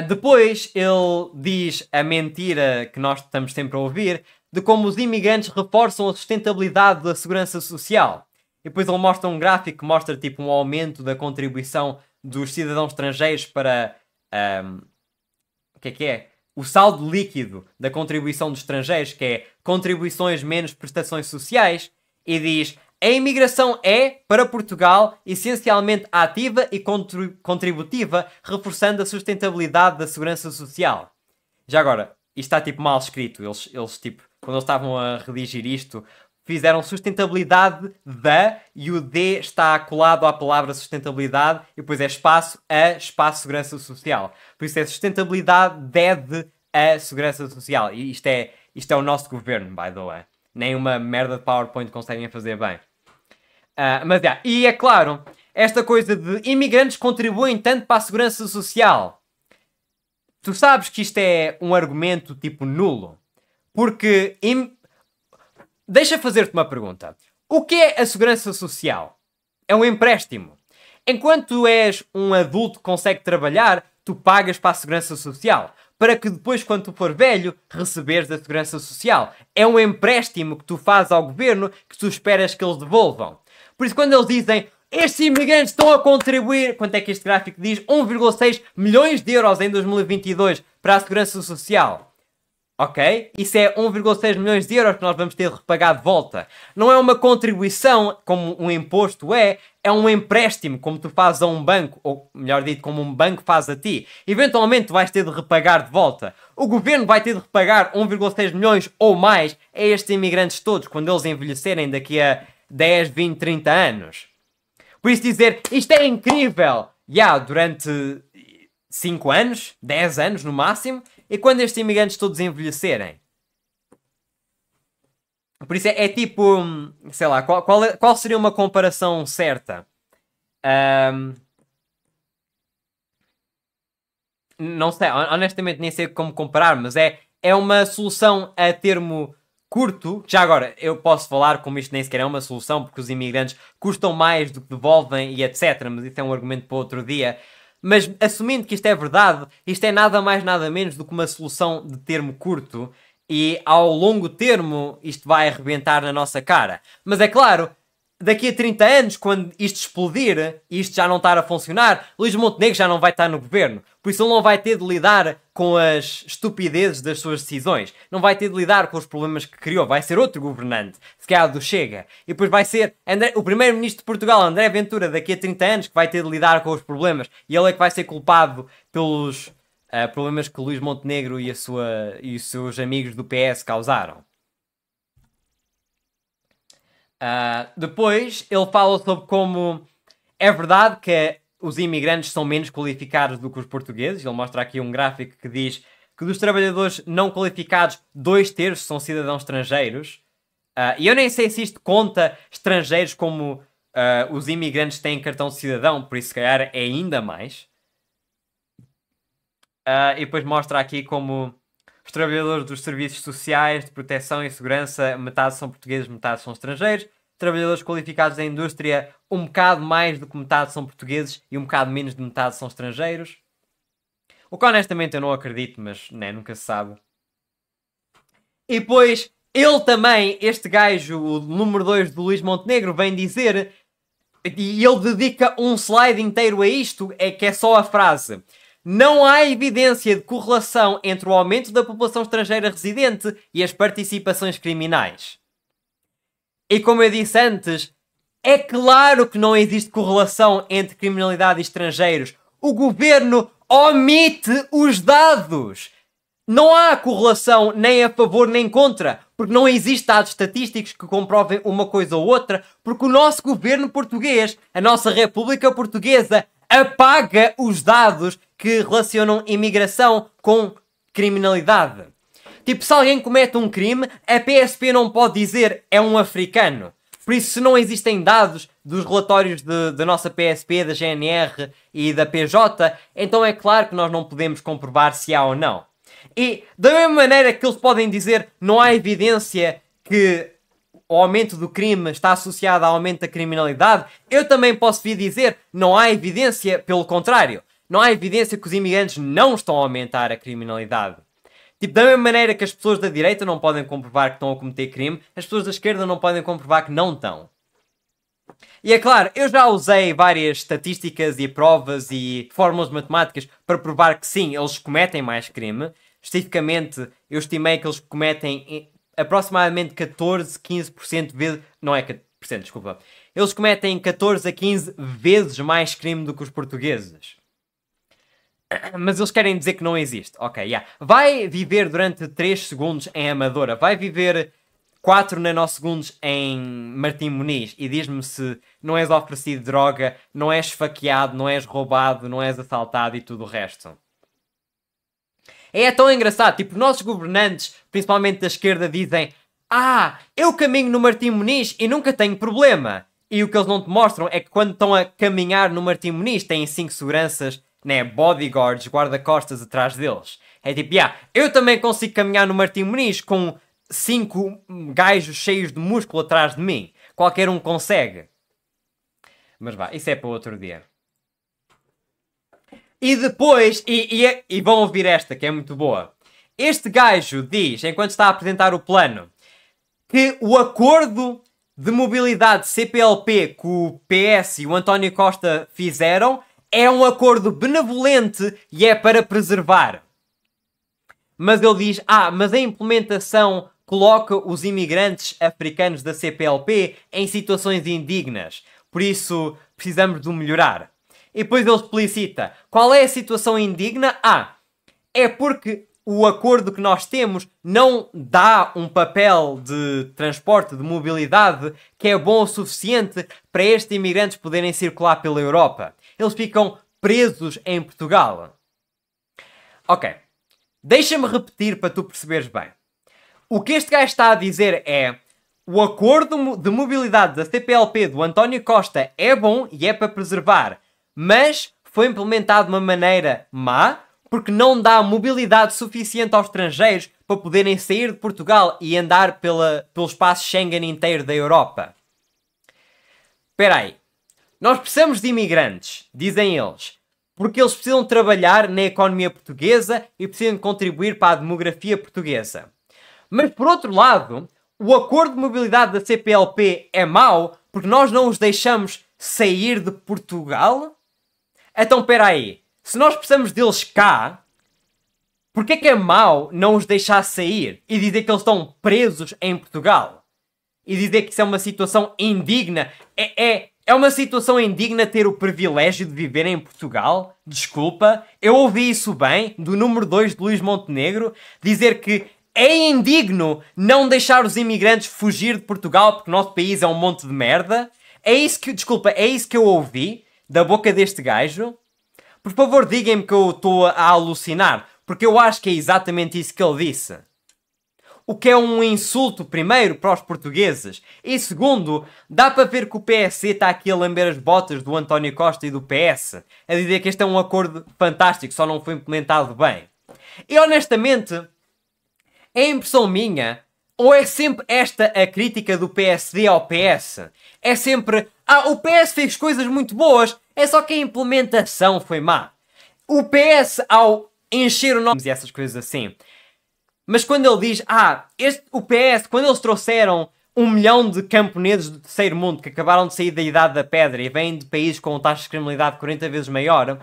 Depois ele diz a mentira que nós estamos sempre a ouvir de como os imigrantes reforçam a sustentabilidade da segurança social. E depois ele mostra um gráfico que mostra tipo um aumento da contribuição dos cidadãos estrangeiros para... o que é? O saldo líquido da contribuição dos estrangeiros, que é contribuições menos prestações sociais, e diz... A imigração é, para Portugal, essencialmente ativa e contributiva, reforçando a sustentabilidade da segurança social. Já agora, isto está tipo mal escrito. Eles tipo, quando eles estavam a redigir isto, fizeram sustentabilidade da e o D está colado à palavra sustentabilidade e depois é espaço segurança social. Por isso é sustentabilidade de a segurança social. E isto é o nosso governo, by the way. Nem uma merda de PowerPoint conseguem fazer bem. E é claro, esta coisa de imigrantes contribuem tanto para a segurança social. Tu sabes que isto é um argumento tipo nulo. Porque... Deixa fazer-te uma pergunta. O que é a segurança social? É um empréstimo. Enquanto tu és um adulto que consegue trabalhar, tu pagas para a segurança social. Para que depois, quando tu for velho, receberes a segurança social. É um empréstimo que tu fazes ao governo que tu esperas que eles devolvam. Por isso, quando eles dizem estes imigrantes estão a contribuir, quanto é que este gráfico diz? 1,6 milhões de euros em 2022 para a segurança social. Ok? Isso é 1,6 milhões de euros que nós vamos ter de repagar de volta. Não é uma contribuição, como um imposto é um empréstimo, como tu fazes a um banco, ou melhor dito, como um banco faz a ti. Eventualmente tu vais ter de repagar de volta. O governo vai ter de repagar 1,6 milhões ou mais a estes imigrantes todos, quando eles envelhecerem daqui a 10, 20, 30 anos. Por isso dizer, isto é incrível! Durante 5 anos, 10 anos no máximo, e quando estes imigrantes todos envelhecerem. Por isso é tipo, sei lá, qual seria uma comparação certa? Não sei, honestamente nem sei como comparar, mas é uma solução a termo curto. Já agora, eu posso falar como isto nem sequer é uma solução, porque os imigrantes custam mais do que devolvem e etc. Mas isso é um argumento para outro dia. Mas assumindo que isto é verdade, isto é nada mais nada menos do que uma solução de termo curto. E ao longo termo isto vai arrebentar na nossa cara. Mas é claro, daqui a 30 anos, quando isto explodir e isto já não estar a funcionar, Luís Montenegro já não vai estar no governo. Por isso ele não vai ter de lidar com as estupidezes das suas decisões. Não vai ter de lidar com os problemas que criou. Vai ser outro governante, se calhar do Chega. E depois vai ser o primeiro-ministro de Portugal, André Ventura, daqui a 30 anos, que vai ter de lidar com os problemas. E ele é que vai ser culpado pelos problemas que Luís Montenegro e os seus amigos do PS causaram. Depois ele fala sobre como é verdade que os imigrantes são menos qualificados do que os portugueses. Ele mostra aqui um gráfico que diz que dos trabalhadores não qualificados, 2/3 são cidadãos estrangeiros. E eu nem sei se isto conta estrangeiros como os imigrantes têm cartão de cidadão, por isso se calhar é ainda mais. E depois mostra aqui como os trabalhadores dos serviços sociais, de proteção e segurança, metade são portugueses, metade são estrangeiros. Trabalhadores qualificados da indústria, um bocado mais do que metade são portugueses e um bocado menos de metade são estrangeiros. O que honestamente eu não acredito, mas né, nunca se sabe. E depois, ele também, este gajo, o número 2 do Luís Montenegro, vem dizer, e ele dedica um slide inteiro a isto, que é só a frase: não há evidência de correlação entre o aumento da população estrangeira residente e as participações criminais. E como eu disse antes, é claro que não existe correlação entre criminalidade e estrangeiros. O governo omite os dados. Não há correlação nem a favor nem contra, porque não existe dados estatísticos que comprovem uma coisa ou outra, porque o nosso governo português, a nossa República Portuguesa, apaga os dados que relacionam imigração com criminalidade. Tipo, se alguém comete um crime, a PSP não pode dizer é um africano. Por isso, se não existem dados dos relatórios da nossa PSP, da GNR e da PJ, então é claro que nós não podemos comprovar se há ou não. E da mesma maneira que eles podem dizer não há evidência que o aumento do crime está associado ao aumento da criminalidade, eu também posso vir dizer não há evidência, pelo contrário. Não há evidência que os imigrantes não estão a aumentar a criminalidade. Tipo, da mesma maneira que as pessoas da direita não podem comprovar que estão a cometer crime, as pessoas da esquerda não podem comprovar que não estão. E é claro, eu já usei várias estatísticas e provas e fórmulas matemáticas para provar que sim, eles cometem mais crime. Especificamente, eu estimei que eles cometem aproximadamente 14, 15% vezes... Não é 14%, desculpa. Eles cometem 14 a 15 vezes mais crime do que os portugueses. Mas eles querem dizer que não existe. Ok, yeah. Vai viver durante 3 segundos em Amadora. Vai viver 4 nanosegundos em Martim Muniz. E diz-me se não és oferecido droga, não és esfaqueado, não és roubado, não és assaltado e tudo o resto. É tão engraçado. Tipo, nossos governantes, principalmente da esquerda, dizem: eu caminho no Martim Muniz e nunca tenho problema. E o que eles não te mostram é que quando estão a caminhar no Martim Muniz têm 5 seguranças, né, bodyguards, guarda-costas atrás deles. É tipo, eu também consigo caminhar no Martim Muniz com 5 gajos cheios de músculo atrás de mim. Qualquer um consegue. Mas vá, isso é para outro dia. E depois, e vão ouvir esta, que é muito boa. Este gajo diz, enquanto está a apresentar o plano, que o acordo de mobilidade CPLP que o PS e o António Costa fizeram é um acordo benevolente e é para preservar. Mas ele diz, mas a implementação coloca os imigrantes africanos da CPLP em situações indignas. Por isso, precisamos de o melhorar. E depois ele explicita, qual é a situação indigna? É porque o acordo que nós temos não dá um papel de transporte, de mobilidade, que é bom o suficiente para estes imigrantes poderem circular pela Europa. Eles ficam presos em Portugal. Ok. Deixa-me repetir para tu perceberes bem. O que este gajo está a dizer é... O acordo de mobilidade da CPLP do António Costa é bom e é para preservar. Mas foi implementado de uma maneira má, porque não dá mobilidade suficiente aos estrangeiros para poderem sair de Portugal e andar pelo espaço Schengen inteiro da Europa. Espera aí. Nós precisamos de imigrantes, dizem eles, porque eles precisam trabalhar na economia portuguesa e precisam contribuir para a demografia portuguesa. Mas, por outro lado, o acordo de mobilidade da CPLP é mau porque nós não os deixamos sair de Portugal? Então, espera aí. Se nós precisamos deles cá, porquê que é mau não os deixar sair e dizer que eles estão presos em Portugal? E dizer que isso é uma situação indigna? É uma situação indigna ter o privilégio de viver em Portugal? Desculpa, eu ouvi isso bem, do número 2 de Luís Montenegro, dizer que é indigno não deixar os imigrantes fugir de Portugal porque o nosso país é um monte de merda? É isso que eu ouvi da boca deste gajo? Por favor, digam-me que eu estou a alucinar, porque eu acho que é exatamente isso que ele disse. O que é um insulto, primeiro, para os portugueses. E segundo, dá para ver que o PSD está aqui a lamber as botas do António Costa e do PS. A dizer que este é um acordo fantástico, só não foi implementado bem. E honestamente, é impressão minha, ou é sempre esta a crítica do PSD ao PS? É sempre, o PS fez coisas muito boas, é só que a implementação foi má. O PS, ao encher o nome e essas coisas assim... Mas quando ele diz, o PS, quando eles trouxeram 1 milhão de camponeses do terceiro mundo que acabaram de sair da Idade da Pedra e vêm de países com taxas de criminalidade 40 vezes maior,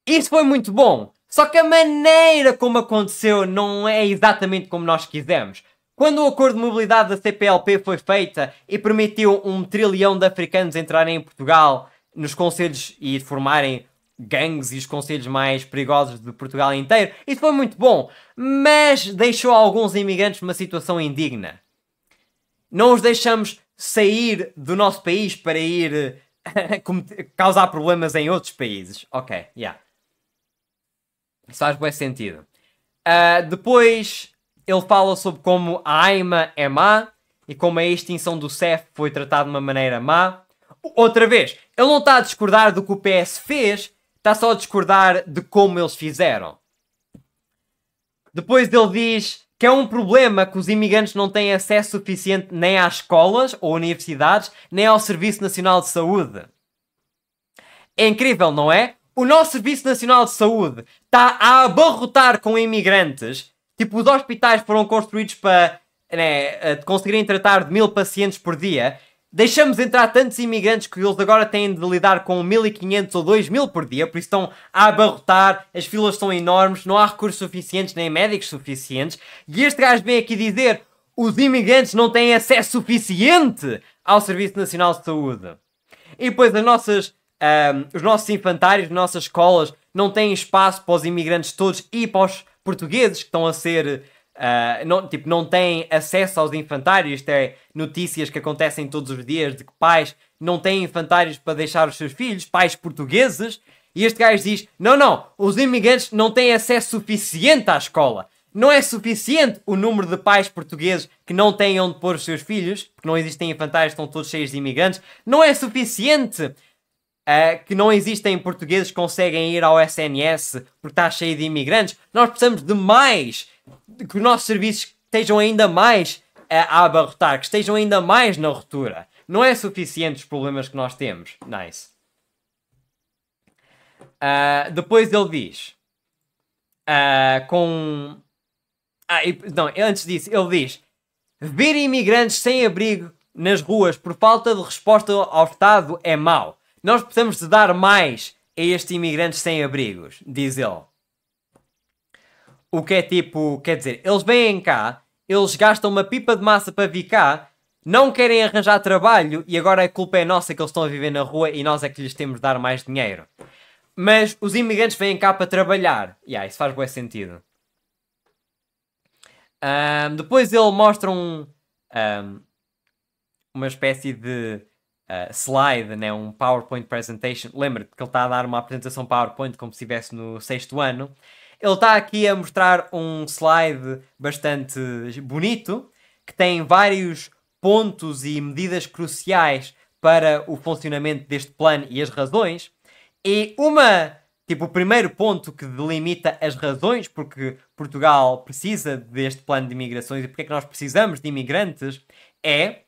isso foi muito bom. Só que a maneira como aconteceu não é exatamente como nós quisemos. Quando o acordo de mobilidade da CPLP foi feita e permitiu 1 trilhão de africanos entrarem em Portugal nos concelhos e formarem gangues e os concelhos mais perigosos de Portugal inteiro, isso foi muito bom, mas deixou alguns imigrantes numa situação indigna. Não os deixamos sair do nosso país para ir causar problemas em outros países. Ok, yeah. Isso faz bem sentido. Depois ele fala sobre como a AIMA é má e como a extinção do CEF foi tratada de uma maneira má. Outra vez, ele não está a discordar do que o PS fez, está só a discordar de como eles fizeram. Depois ele diz que é um problema que os imigrantes não têm acesso suficiente nem às escolas ou universidades, nem ao Serviço Nacional de Saúde. É incrível, não é? O nosso Serviço Nacional de Saúde está a abarrotar com imigrantes. Tipo, os hospitais foram construídos para conseguirem tratar de 1000 pacientes por dia. Deixamos entrar tantos imigrantes que eles agora têm de lidar com 1500 ou 2000 por dia, por isso estão a abarrotar, as filas são enormes, não há recursos suficientes nem médicos suficientes. E este gajo vem aqui dizer os imigrantes não têm acesso suficiente ao Serviço Nacional de Saúde. E depois os nossos infantários, as nossas escolas não têm espaço para os imigrantes todos e para os portugueses que estão a ser... não têm acesso aos infantários. Isto é notícias que acontecem todos os dias de que pais não têm infantários para deixar os seus filhos, pais portugueses, e este gajo diz, não, os imigrantes não têm acesso suficiente à escola. Não é suficiente o número de pais portugueses que não têm onde pôr os seus filhos, porque não existem infantários, estão todos cheios de imigrantes. Não é suficiente que não existem portugueses que conseguem ir ao SNS porque está cheio de imigrantes. Nós precisamos de mais, que os nossos serviços estejam ainda mais a abarrotar, que estejam ainda mais na ruptura. Não é suficiente os problemas que nós temos. Nice. Depois ele diz... antes disso, ele diz... Ver imigrantes sem abrigo nas ruas por falta de resposta ao Estado é mau. Nós precisamos de dar mais a estes imigrantes sem abrigos, diz ele. O que é tipo, quer dizer, eles vêm cá, eles gastam uma pipa de massa para vir cá, não querem arranjar trabalho e agora a culpa é nossa que eles estão a viver na rua e nós é que lhes temos de dar mais dinheiro. Mas os imigrantes vêm cá para trabalhar. Isso faz bom sentido. Depois ele mostra uma espécie de slide, né? Um PowerPoint presentation. Lembra-te que ele está a dar uma apresentação PowerPoint como se estivesse no 6º ano. Ele está aqui a mostrar um slide bastante bonito, que tem vários pontos e medidas cruciais para o funcionamento deste plano e as razões. E o primeiro ponto que delimita as razões porque Portugal precisa deste plano de imigrações e porque é que nós precisamos de imigrantes é: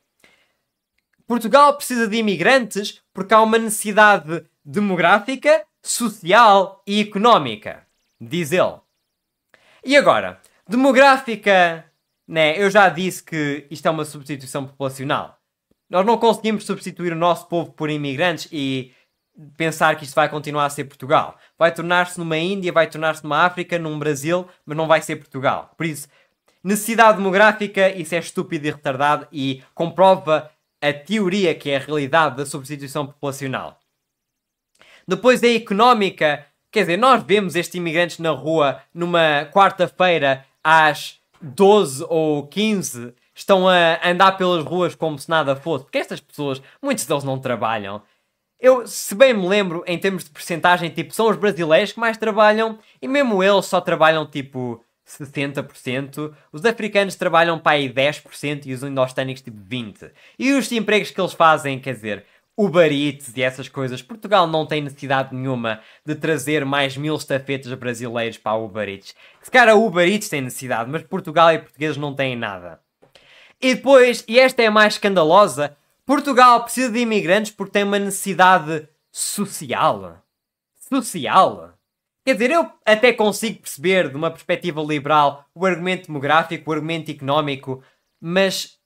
Portugal precisa de imigrantes porque há uma necessidade demográfica, social e económica, diz ele. E agora, demográfica, né? Eu já disse que isto é uma substituição populacional. Nós não conseguimos substituir o nosso povo por imigrantes e pensar que isto vai continuar a ser Portugal. Vai tornar-se numa Índia, vai tornar-se numa África, num Brasil, mas não vai ser Portugal. Por isso, necessidade demográfica, isso é estúpido e retardado e comprova a teoria que é a realidade da substituição populacional. Depois a económica, quer dizer, nós vemos estes imigrantes na rua numa quarta-feira às 12 ou 15, estão a andar pelas ruas como se nada fosse, porque estas pessoas, muitos deles não trabalham. Eu, se bem me lembro, em termos de percentagem, são os brasileiros que mais trabalham, e mesmo eles só trabalham 60%. Os africanos trabalham para aí 10% e os indostânicos 20%. E os empregos que eles fazem, quer dizer, Uber Eats e essas coisas, Portugal não tem necessidade nenhuma de trazer mais 1000 estafetas brasileiros para a Uber Eats. Se calhar a Uber Eats tem necessidade, mas Portugal e portugueses não têm nada. E depois, e esta é a mais escandalosa, Portugal precisa de imigrantes porque tem uma necessidade social. Social? Quer dizer, eu até consigo perceber, de uma perspectiva liberal, o argumento demográfico, o argumento económico, mas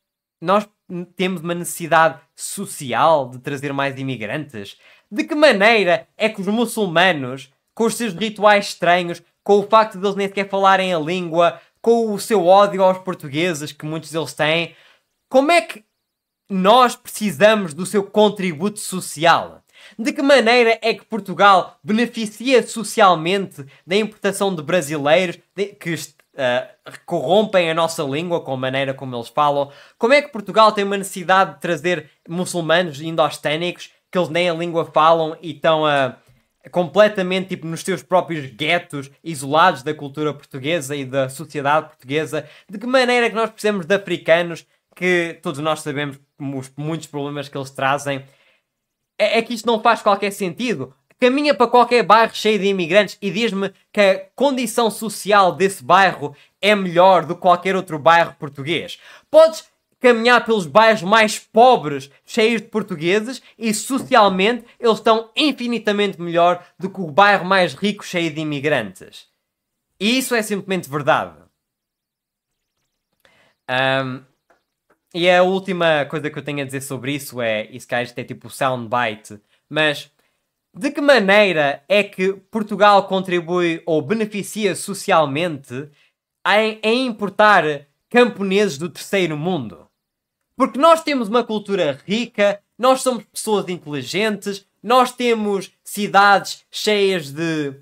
nós temos uma necessidade social de trazer mais imigrantes? De que maneira é que os muçulmanos, com os seus rituais estranhos, com o facto de eles nem sequer falarem a língua, com o seu ódio aos portugueses, que muitos deles têm, como é que nós precisamos do seu contributo social? De que maneira é que Portugal beneficia socialmente da importação de brasileiros que corrompem a nossa língua com a maneira como eles falam? Como é que Portugal tem uma necessidade de trazer muçulmanos indostânicos que eles nem a língua falam e estão completamente nos seus próprios guetos, isolados da cultura portuguesa e da sociedade portuguesa? De que maneira é que nós precisamos de africanos, que todos nós sabemos muitos problemas que eles trazem? É que isto não faz qualquer sentido. Caminha para qualquer bairro cheio de imigrantes e diz-me que a condição social desse bairro é melhor do que qualquer outro bairro português. Podes caminhar pelos bairros mais pobres, cheios de portugueses, e socialmente eles estão infinitamente melhor do que o bairro mais rico, cheio de imigrantes. E isso é simplesmente verdade. E a última coisa que eu tenho a dizer sobre isso é, e se calhar isto é tipo soundbite, mas de que maneira é que Portugal contribui ou beneficia socialmente em importar camponeses do terceiro mundo? Porque nós temos uma cultura rica, nós somos pessoas inteligentes, nós temos cidades cheias de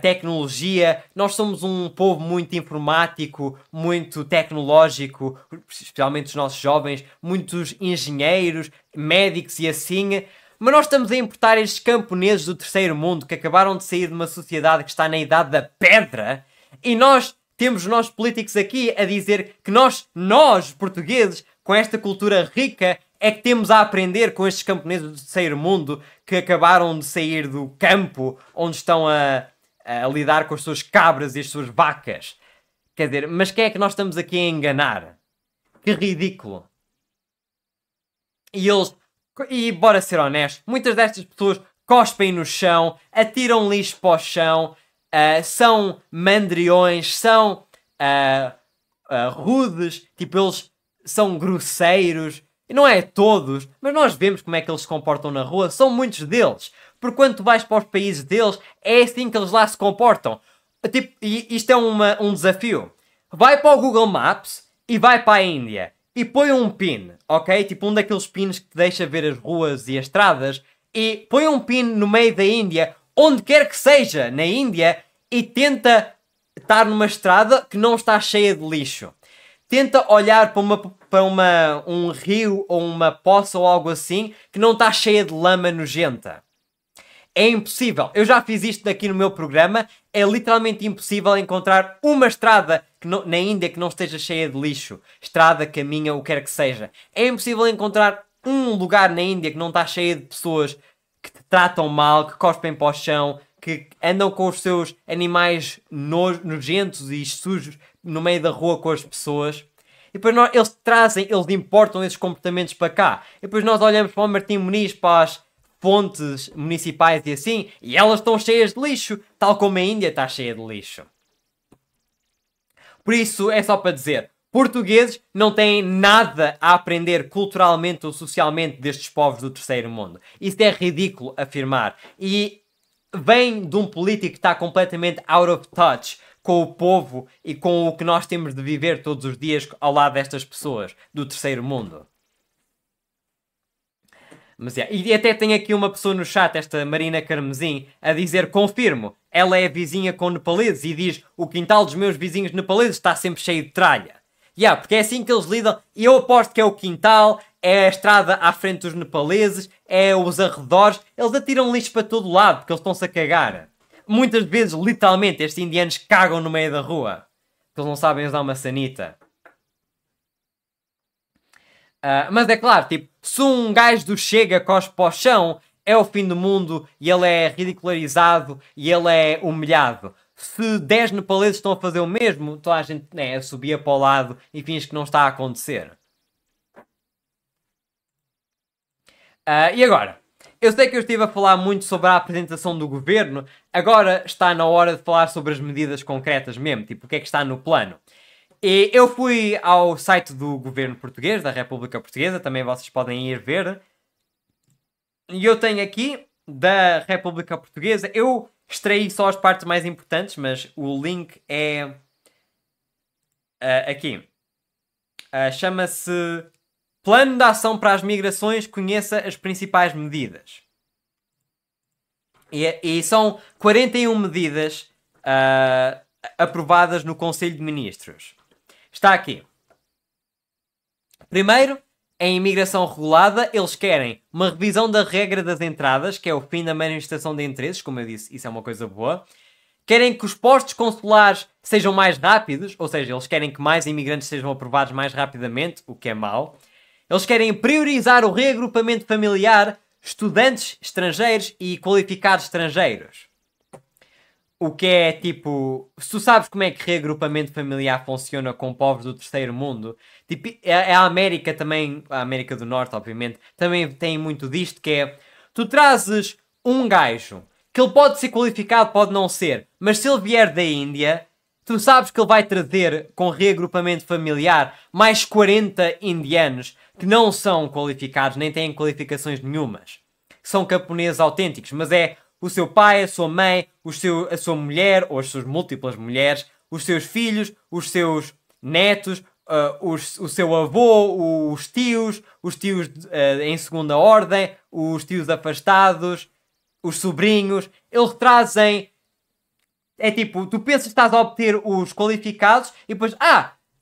tecnologia, nós somos um povo muito informático, muito tecnológico, especialmente os nossos jovens, muitos engenheiros, médicos e assim, mas nós estamos a importar estes camponeses do terceiro mundo que acabaram de sair de uma sociedade que está na idade da pedra, e nós temos os nossos políticos aqui a dizer que nós portugueses, com esta cultura rica, é que temos a aprender com estes camponeses do terceiro mundo que acabaram de sair do campo onde estão a lidar com as suas cabras e as suas vacas. Quer dizer, mas quem é que nós estamos aqui a enganar? Que ridículo. E bora ser honestos, muitas destas pessoas cospem no chão, atiram lixo para o chão, são mandriões, são rudes, eles são grosseiros. E não é todos, mas nós vemos como é que eles se comportam na rua. São muitos deles. Porque quando tu vais para os países deles, é assim que eles lá se comportam. E isto é um desafio. Vai para o Google Maps e vai para a Índia. E põe um pin, ok? Um daqueles pins que te deixa ver as ruas e as estradas. E põe um pin no meio da Índia, onde quer que seja, na Índia, e tenta estar numa estrada que não está cheia de lixo. Tenta olhar para um rio ou uma poça ou algo assim que não está cheia de lama nojenta. É impossível. Eu já fiz isto aqui no meu programa. É literalmente impossível encontrar uma estrada na Índia que não esteja cheia de lixo. Estrada, caminho, o que quer que seja. É impossível encontrar um lugar na Índia que não está cheio de pessoas que te tratam mal, que cospem para o chão, que andam com os seus animais nojentos e sujos no meio da rua com as pessoas. E depois eles importam esses comportamentos para cá. E depois nós olhamos para o Martim Muniz, para as fontes municipais e assim, e elas estão cheias de lixo, tal como a Índia está cheia de lixo. Por isso, é só para dizer, portugueses não têm nada a aprender culturalmente ou socialmente destes povos do terceiro mundo. Isso é ridículo afirmar. E vem de um político que está completamente out of touch com o povo e com o que nós temos de viver todos os dias ao lado destas pessoas do terceiro mundo. Mas, e até tem aqui uma pessoa no chat, esta Marina Carmesim, a dizer, confirmo, ela é vizinha com nepaleses e diz, o quintal dos meus vizinhos nepaleses está sempre cheio de tralha. Porque é assim que eles lidam, e eu aposto que é o quintal, é a estrada à frente dos nepaleses, é os arredores, eles atiram lixo para todo lado, porque eles estão-se a cagar. Muitas vezes, literalmente, estes indianos cagam no meio da rua, porque eles não sabem usar uma sanita. Mas é claro, tipo, se um gajo do Chega cospe para o chão, é o fim do mundo e ele é ridicularizado e ele é humilhado. Se 10 nepaleses estão a fazer o mesmo, toda a gente subia para o lado e finge que não está a acontecer. E agora? Eu sei que eu estive a falar muito sobre a apresentação do governo, agora está na hora de falar sobre as medidas concretas mesmo, tipo, o que é que está no plano. E eu fui ao site do governo português, da República Portuguesa, também vocês podem ir ver. E eu tenho aqui, da República Portuguesa, eu extraí só as partes mais importantes, mas o link é aqui. Chama-se Plano de Ação para as Migrações, conheça as principais medidas. E são 41 medidas aprovadas no Conselho de Ministros. Está aqui. Primeiro, em imigração regulada, eles querem uma revisão da regra das entradas, que é o fim da manifestação de interesses, como eu disse, isso é uma coisa boa. Querem que os postos consulares sejam mais rápidos, ou seja, eles querem que mais imigrantes sejam aprovados mais rapidamente, o que é mau. Eles querem priorizar o reagrupamento familiar, estudantes estrangeiros e qualificados estrangeiros. O que é tipo... Se tu sabes como é que reagrupamento familiar funciona com povos do terceiro mundo, tipo, a América também, a América do Norte, obviamente, também tem muito disto, que é... Tu trazes um gajo, que ele pode ser qualificado, pode não ser, mas se ele vier da Índia, tu sabes que ele vai trazer, com reagrupamento familiar, mais 40 indianos que não são qualificados, nem têm qualificações nenhumas. São camponeses autênticos, mas é... o seu pai, a sua mãe, a sua mulher, ou as suas múltiplas mulheres, os seus filhos, os seus netos, o seu avô, os tios em segunda ordem, os tios afastados, os sobrinhos. Eles trazem... É tipo, tu pensas que estás a obter os qualificados e depois...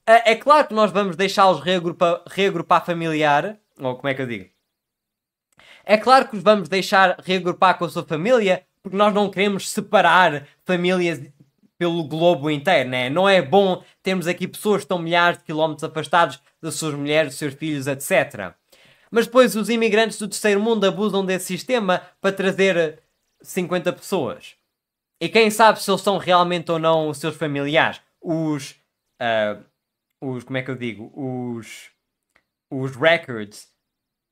é claro que nós vamos deixá-los reagrupar familiar. Ou como é que eu digo? É claro que os vamos deixar reagrupar com a sua família, porque nós não queremos separar famílias pelo globo inteiro, né? Não é bom termos aqui pessoas que estão milhares de quilómetros afastados das suas mulheres, dos seus filhos, etc. Mas depois os imigrantes do terceiro mundo abusam desse sistema para trazer 50 pessoas. E quem sabe se eles são realmente ou não os seus familiares. Como é que eu digo? Os records,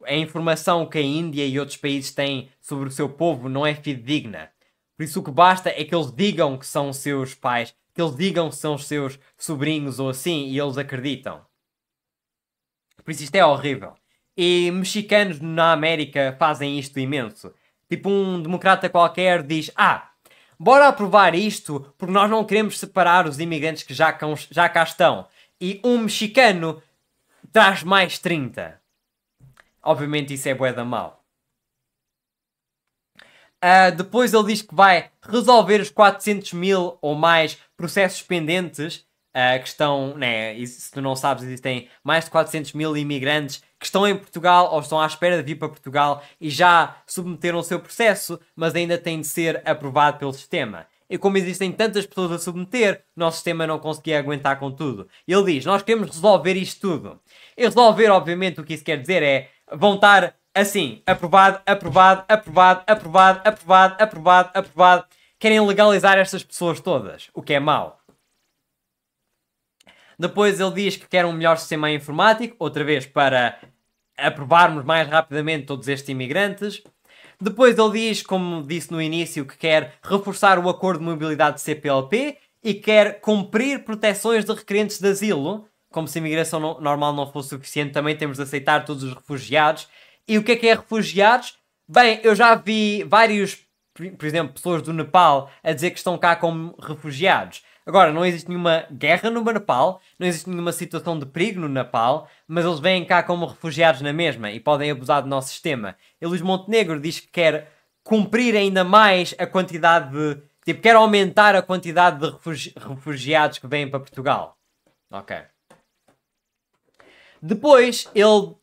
a informação que a Índia e outros países têm sobre o seu povo não é fidedigna. Por isso o que basta é que eles digam que são os seus pais, que eles digam que são os seus sobrinhos ou assim, e eles acreditam. Por isso isto é horrível. E mexicanos na América fazem isto imenso. Tipo, um democrata qualquer diz: bora aprovar isto porque nós não queremos separar os imigrantes que já cá estão. E um mexicano traz mais 30. Obviamente isso é bué da mau. Depois ele diz que vai resolver os 400 mil ou mais processos pendentes que estão... Né, e se tu não sabes, existem mais de 400 mil imigrantes que estão em Portugal ou estão à espera de vir para Portugal e já submeteram o seu processo, mas ainda tem de ser aprovado pelo sistema. E como existem tantas pessoas a submeter, o nosso sistema não conseguia aguentar com tudo. Ele diz, nós queremos resolver isto tudo. E resolver, obviamente, o que isso quer dizer é, vão estar assim, aprovado, aprovado, aprovado, aprovado, aprovado, aprovado, aprovado. Querem legalizar estas pessoas todas, o que é mau. Depois ele diz que quer um melhor sistema informático, outra vez para aprovarmos mais rapidamente todos estes imigrantes. Depois ele diz, como disse no início, que quer reforçar o acordo de mobilidade de CPLP e quer cumprir proteções de requerentes de asilo. Como se a imigração normal não fosse suficiente, também temos de aceitar todos os refugiados. E o que é refugiados? Bem, eu já vi vários, por exemplo, pessoas do Nepal a dizer que estão cá como refugiados. Agora, não existe nenhuma guerra no Nepal, não existe nenhuma situação de perigo no Nepal, mas eles vêm cá como refugiados na mesma e podem abusar do nosso sistema. E Luís Montenegro diz que quer cumprir ainda mais a quantidade de... Tipo, quer aumentar a quantidade de refugiados que vêm para Portugal. Ok. Depois,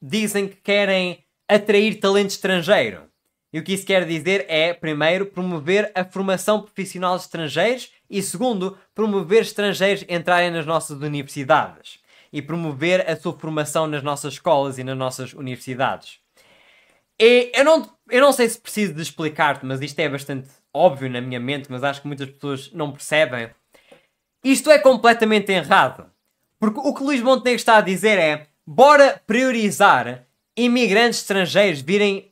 dizem que querem atrair talento estrangeiro. E o que isso quer dizer é, primeiro, promover a formação profissional de estrangeiros e, segundo, promover estrangeiros entrarem nas nossas universidades e promover a sua formação nas nossas escolas e nas nossas universidades. E eu não sei se preciso de explicar-te, mas isto é bastante óbvio na minha mente, mas acho que muitas pessoas não percebem. Isto é completamente errado. Porque o que Luís Montenegro está a dizer é, bora priorizar imigrantes estrangeiros virem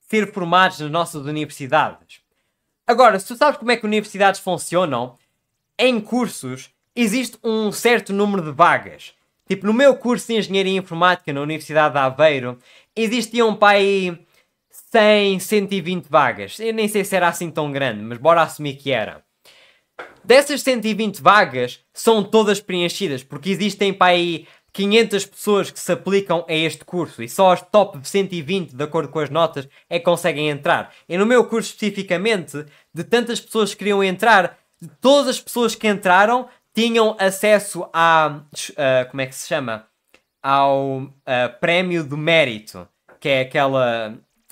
ser formados nas nossas universidades. Agora, se tu sabes como é que universidades funcionam, em cursos existe um certo número de vagas. Tipo, no meu curso de Engenharia Informática na Universidade de Aveiro, existiam para aí 100, 120 vagas. Eu nem sei se era assim tão grande, mas bora assumir que era. Dessas 120 vagas, são todas preenchidas, porque existem para aí 500 pessoas que se aplicam a este curso e só as top 120, de acordo com as notas, é que conseguem entrar. E no meu curso especificamente, de tantas pessoas que queriam entrar, de todas as pessoas que entraram tinham acesso como é que se chama? Ao prémio do mérito, que é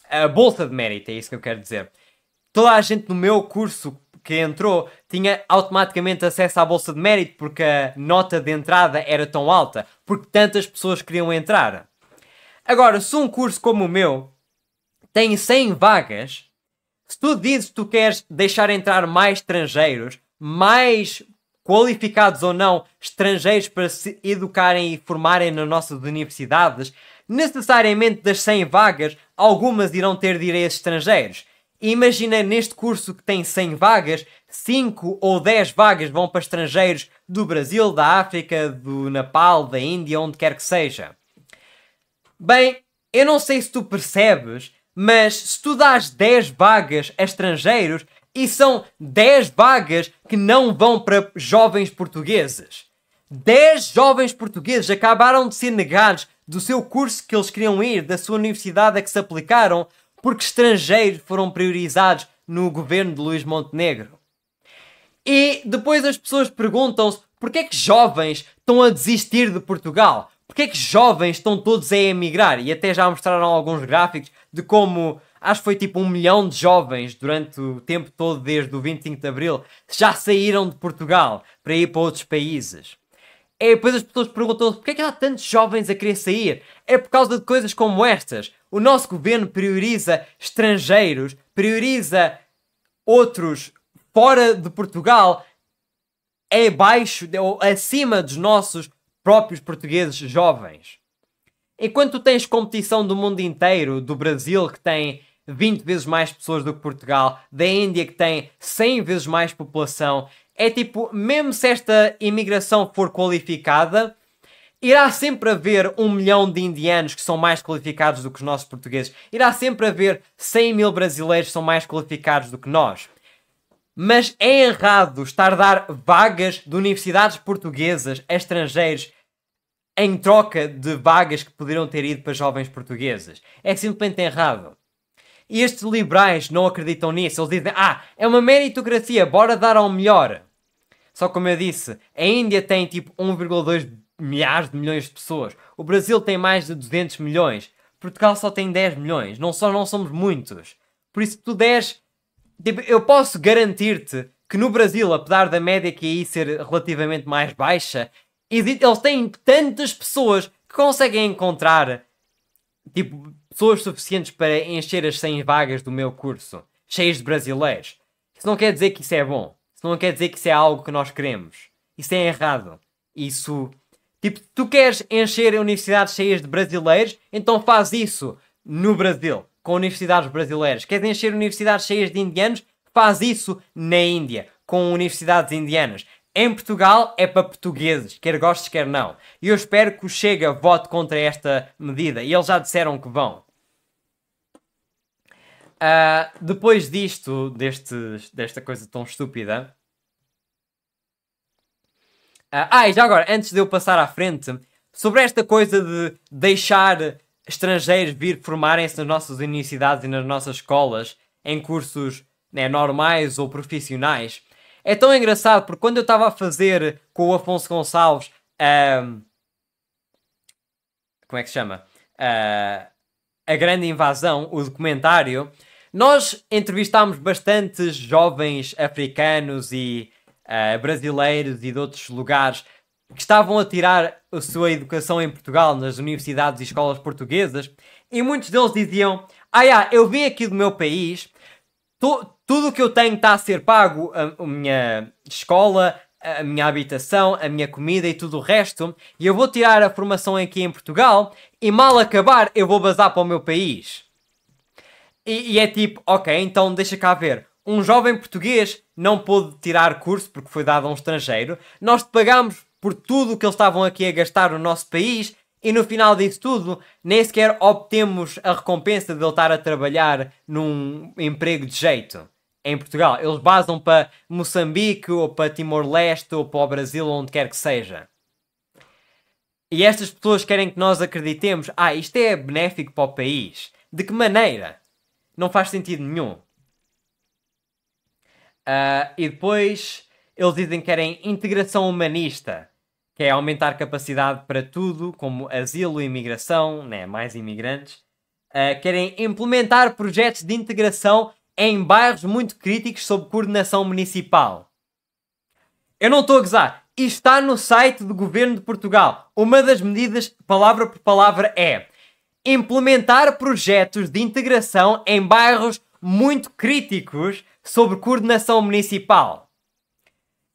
a bolsa de mérito, é isso que eu quero dizer. Toda a gente no meu curso que entrou tinha automaticamente acesso à bolsa de mérito porque a nota de entrada era tão alta, porque tantas pessoas queriam entrar. Agora, se um curso como o meu tem 100 vagas, se tu dizes que tu queres deixar entrar mais estrangeiros, mais qualificados ou não, estrangeiros para se educarem e formarem nas nossas universidades, necessariamente das 100 vagas, algumas irão ter de ir a esses estrangeiros. Imagina neste curso que tem 100 vagas, 5 ou 10 vagas vão para estrangeiros do Brasil, da África, do Nepal, da Índia, onde quer que seja. Bem, eu não sei se tu percebes, mas se tu dás 10 vagas a estrangeiros, e são 10 vagas que não vão para jovens portugueses. 10 jovens portugueses acabaram de ser negados do seu curso que eles queriam ir, da sua universidade a que se aplicaram, porque estrangeiros foram priorizados no governo de Luís Montenegro. E depois as pessoas perguntam-se porquê é que jovens estão a desistir de Portugal? Porquê é que jovens estão todos a emigrar? E até já mostraram alguns gráficos de como, acho que foi tipo 1 milhão de jovens durante o tempo todo desde o 25 de Abril, já saíram de Portugal para ir para outros países. E depois as pessoas perguntam-se porquê é que há tantos jovens a querer sair? É por causa de coisas como estas. O nosso governo prioriza estrangeiros, prioriza outros fora de Portugal, abaixo ou acima dos nossos próprios portugueses jovens. Enquanto tu tens competição do mundo inteiro, do Brasil que tem 20 vezes mais pessoas do que Portugal, da Índia que tem 100 vezes mais população, é tipo, mesmo se esta imigração for qualificada, irá sempre haver 1 milhão de indianos que são mais qualificados do que os nossos portugueses. Irá sempre haver 100 mil brasileiros que são mais qualificados do que nós. Mas é errado estar a dar vagas de universidades portuguesas a estrangeiros em troca de vagas que poderiam ter ido para jovens portugueses. É simplesmente errado. E estes liberais não acreditam nisso. Eles dizem, é uma meritocracia, bora dar ao melhor. Só como eu disse, a Índia tem tipo 1,2 milhares de milhões de pessoas. O Brasil tem mais de 200 milhões. Portugal só tem 10 milhões. Não somos muitos. Por isso, tu des... Tipo, eu posso garantir-te que no Brasil, apesar da média que aí ser relativamente mais baixa, eles têm tantas pessoas que conseguem encontrar, tipo, pessoas suficientes para encher as 100 vagas do meu curso, cheias de brasileiros. Isso não quer dizer que isso é bom. Isso não quer dizer que isso é algo que nós queremos. Isso é errado. Isso... Tipo, tu queres encher universidades cheias de brasileiros, então faz isso no Brasil, com universidades brasileiras. Queres encher universidades cheias de indianos? Faz isso na Índia, com universidades indianas. Em Portugal é para portugueses, quer gostes, quer não. E eu espero que o Chega vote contra esta medida. E eles já disseram que vão. Depois disto, desta coisa tão estúpida... e já agora, antes de eu passar à frente, sobre esta coisa de deixar estrangeiros vir formarem-se nas nossas universidades e nas nossas escolas, em cursos, né, normais ou profissionais, é tão engraçado porque quando eu estava a fazer com o Afonso Gonçalves, como é que se chama? A Grande Invasão, o documentário, nós entrevistámos bastantes jovens africanos e brasileiros e de outros lugares que estavam a tirar a sua educação em Portugal, nas universidades e escolas portuguesas, e muitos deles diziam: eu vim aqui do meu país, tudo o que eu tenho está a ser pago, a minha escola, a minha habitação, a minha comida e tudo o resto, e eu vou tirar a formação aqui em Portugal, e mal acabar eu vou bazar para o meu país. E é tipo, ok, então deixa cá ver. Um jovem português não pôde tirar curso porque foi dado a um estrangeiro. Nós te pagámos por tudo o que eles estavam aqui a gastar no nosso país e no final disso tudo nem sequer obtemos a recompensa de ele estar a trabalhar num emprego de jeito em Portugal. Eles basam para Moçambique ou para Timor-Leste ou para o Brasil ou onde quer que seja. E estas pessoas querem que nós acreditemos: isto é benéfico para o país. De que maneira? Não faz sentido nenhum. E depois eles dizem que querem integração humanista, que é aumentar capacidade para tudo, como asilo e imigração, né? Mais imigrantes. Querem implementar projetos de integração em bairros muito críticos sob coordenação municipal. Eu não estou a gozar. Isto está no site do Governo de Portugal. Uma das medidas, palavra por palavra, é implementar projetos de integração em bairros muito críticos sobre coordenação municipal.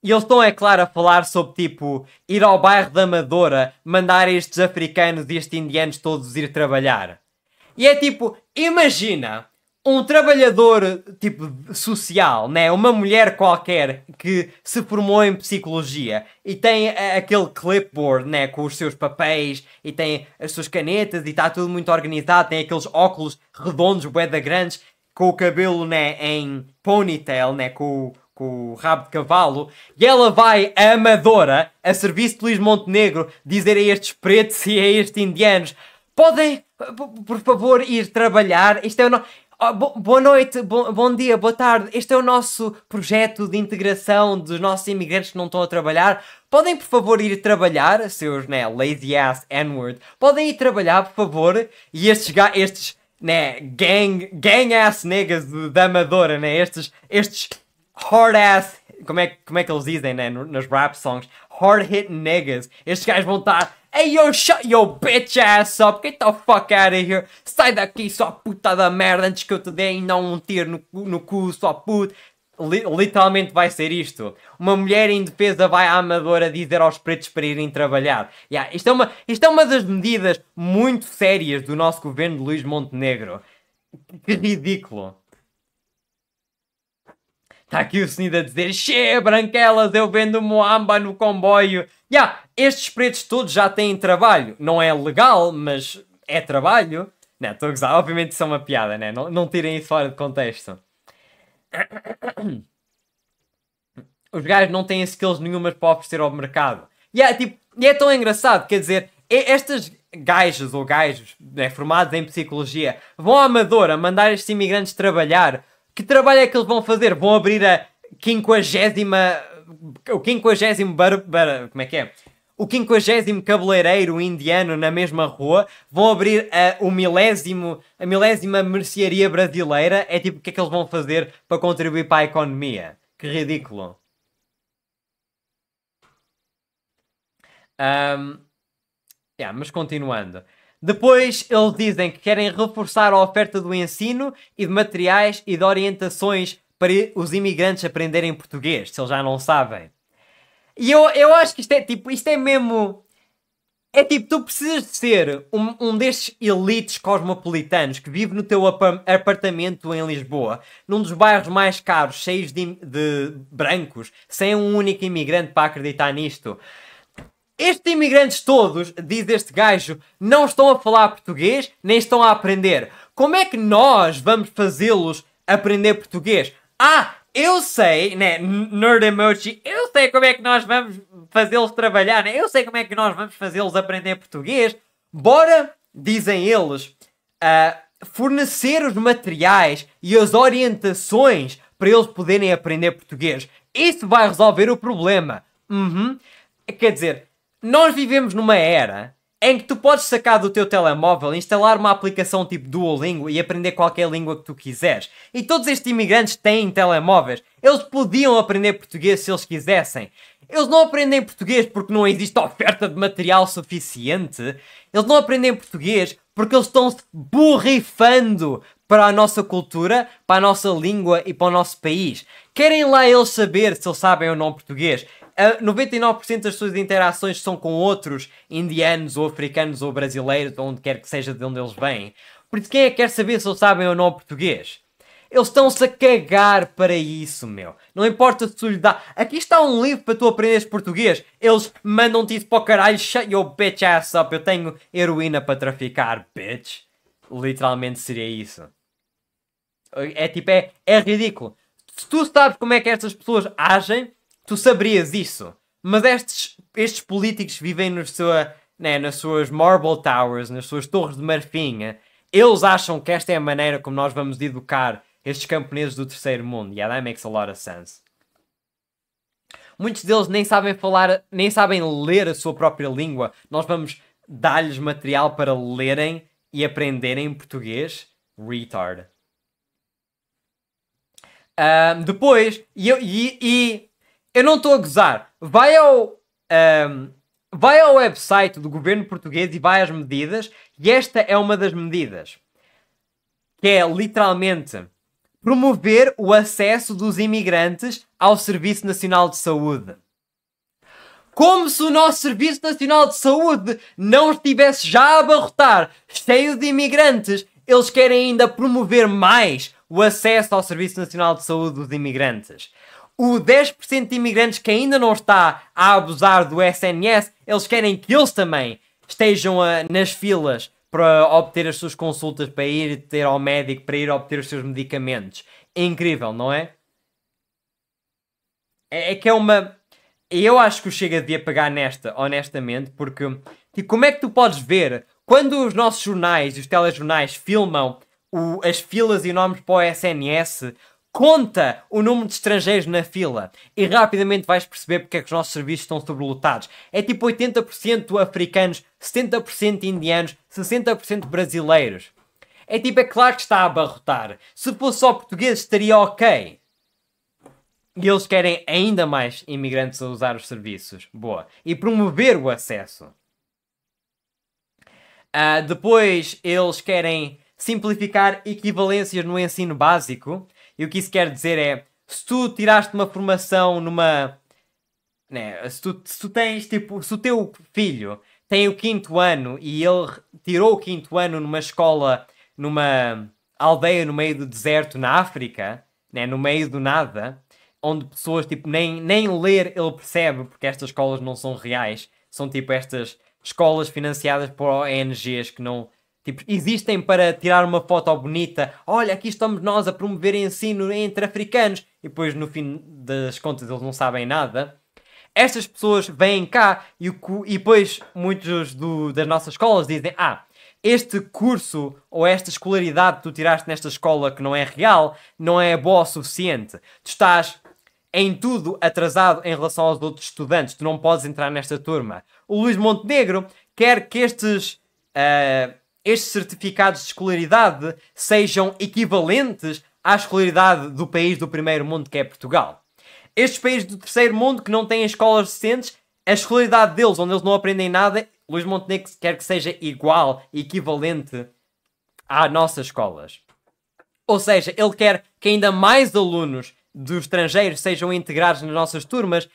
E eles estão, é claro, a falar sobre, tipo, ir ao bairro da Amadora, mandar estes africanos e estes indianos todos ir trabalhar. E é tipo, imagina um trabalhador, tipo, social, né? Uma mulher qualquer que se formou em psicologia e tem aquele clipboard, né? Com os seus papéis e tem as suas canetas e está tudo muito organizado, tem aqueles óculos redondos, bué da grandes, com o cabelo, né, em ponytail, né, com o rabo de cavalo, e ela vai a Amadora, a serviço de Luís Montenegro, dizer a estes pretos e a estes indianos: podem, por favor, ir trabalhar, isto é o boa noite, bom dia, boa tarde, este é o nosso projeto de integração dos nossos imigrantes que não estão a trabalhar, podem, por favor, ir trabalhar, seus, né, lazy ass N-word, podem ir trabalhar, por favor, e estes né, gang ass niggas da Amadora, né, estes hard ass, como é que eles dizem, né, nos rap songs, hard hitting niggas, estes gajos vão estar: hey yo, shut your bitch ass up, get the fuck out of here, sai daqui sua puta da merda antes que eu te dê ainda um tiro no cu, sua puta. Literalmente vai ser isto. Uma mulher indefesa vai à Amadora dizer aos pretos para irem trabalhar. Isto é uma das medidas muito sérias do nosso governo de Luís Montenegro. Que ridículo. Está aqui o senhor a dizer: che, branquelas, eu vendo moamba no comboio. Estes pretos todos já têm trabalho. Não é legal, mas é trabalho. Não, estou a gozar. Obviamente isso é uma piada, né? Não tirem isso fora de contexto. Os gajos não têm skills nenhumas para oferecer ao mercado. E é tão engraçado, quer dizer, estas gajas ou gajos, né, formados em psicologia, vão à Amadora mandar estes imigrantes trabalhar. Que trabalho é que eles vão fazer? Vão abrir a 50ª... O 50º como é que é? o 50º cabeleireiro indiano na mesma rua, vão abrir a milésima mercearia brasileira. É tipo, o que é que eles vão fazer para contribuir para a economia? Que ridículo. Mas continuando. Depois eles dizem que querem reforçar a oferta do ensino e de materiais e de orientações para os imigrantes aprenderem português, se eles já não sabem. E eu acho que isto é mesmo... É tipo, tu precisas de ser um destes elites cosmopolitanos que vive no teu apartamento em Lisboa, num dos bairros mais caros, cheios de brancos, sem um único imigrante para acreditar nisto. Estes imigrantes todos, diz este gajo, não estão a falar português, nem estão a aprender. Como é que nós vamos fazê-los aprender português? Eu sei, né, nerd emoji, eu sei como é que nós vamos fazê-los trabalhar, né? Eu sei como é que nós vamos fazê-los aprender português. Bora, dizem eles, fornecer os materiais e as orientações para eles poderem aprender português. Isso vai resolver o problema. Quer dizer, nós vivemos numa era em que tu podes sacar do teu telemóvel, instalar uma aplicação tipo Duolingo e aprender qualquer língua que tu quiseres. E todos estes imigrantes têm telemóveis. Eles podiam aprender português se eles quisessem. Eles não aprendem português porque não existe oferta de material suficiente. Eles não aprendem português porque eles estão-se borrifando para a nossa cultura, para a nossa língua e para o nosso país. Querem lá eles saber se eles sabem ou não português. 99% das suas interações são com outros indianos ou africanos ou brasileiros, ou onde quer que seja de onde eles vêm. Por isso, quem é que quer saber se eles sabem ou não português? Eles estão-se a cagar para isso, meu. Não importa se tu lhe dá... Aqui está um livro para tu aprenderes português. Eles mandam-te isso para o caralho. Shut your bitch ass up. Eu tenho heroína para traficar, bitch. Literalmente seria isso. É ridículo. Se tu sabes como é que estas pessoas agem, tu saberias isso. Mas estes políticos vivem nas suas Marble Towers, nas suas torres de marfim. Eles acham que esta é a maneira como nós vamos educar estes camponeses do terceiro mundo. Yeah, that makes a lot of sense. Muitos deles nem sabem falar, nem sabem ler a sua própria língua. Nós vamos dar-lhes material para lerem e aprenderem português. Retard. Depois, eu não estou a gozar. Vai ao website do governo português e vai às medidas. E esta é uma das medidas. Que é, literalmente, promover o acesso dos imigrantes ao Serviço Nacional de Saúde. Como se o nosso Serviço Nacional de Saúde não estivesse já a abarrotar, cheio de imigrantes. Eles querem ainda promover mais o acesso ao Serviço Nacional de Saúde dos imigrantes. O 10% de imigrantes que ainda não está a abusar do SNS, eles querem que eles também estejam nas filas para obter as suas consultas, para ir ter ao médico, para ir obter os seus medicamentos. É incrível, não é? É que é uma... Eu acho que o Chega devia pegar nesta, honestamente, porque... Tipo, como é que tu podes ver, quando os nossos jornais e os telejornais filmam as filas e nomes para o SNS... Conta o número de estrangeiros na fila e rapidamente vais perceber porque é que os nossos serviços estão sobrelotados. É tipo 80% africanos, 70% indianos, 60% brasileiros. É claro que está a abarrotar. Se fosse só português estaria ok. E eles querem ainda mais imigrantes a usar os serviços. Boa. E promover o acesso. Depois eles querem simplificar equivalências no ensino básico. E o que isso quer dizer é, se tu tiraste uma formação numa... Né, se tu tens, tipo, se o teu filho tem o 5º ano e ele tirou o 5º ano numa escola, numa aldeia no meio do deserto na África, né, no meio do nada, onde pessoas, tipo, nem ler ele percebe, porque estas escolas não são reais, são tipo estas escolas financiadas por ONGs que não... Tipo, existem para tirar uma foto bonita. Olha, aqui estamos nós a promover ensino entre africanos. E depois, no fim das contas, eles não sabem nada. Estas pessoas vêm cá e depois muitos das nossas escolas dizem este curso ou esta escolaridade que tu tiraste nesta escola que não é real, não é boa o suficiente. Tu estás em tudo atrasado em relação aos outros estudantes. Tu não podes entrar nesta turma. O Luís Montenegro quer que estes certificados de escolaridade sejam equivalentes à escolaridade do país do primeiro mundo, que é Portugal. Estes países do terceiro mundo que não têm escolas decentes, a escolaridade deles, onde eles não aprendem nada, Luís Montenegro quer que seja igual, equivalente às nossas escolas. Ou seja, ele quer que ainda mais alunos dos estrangeiros sejam integrados nas nossas turmas,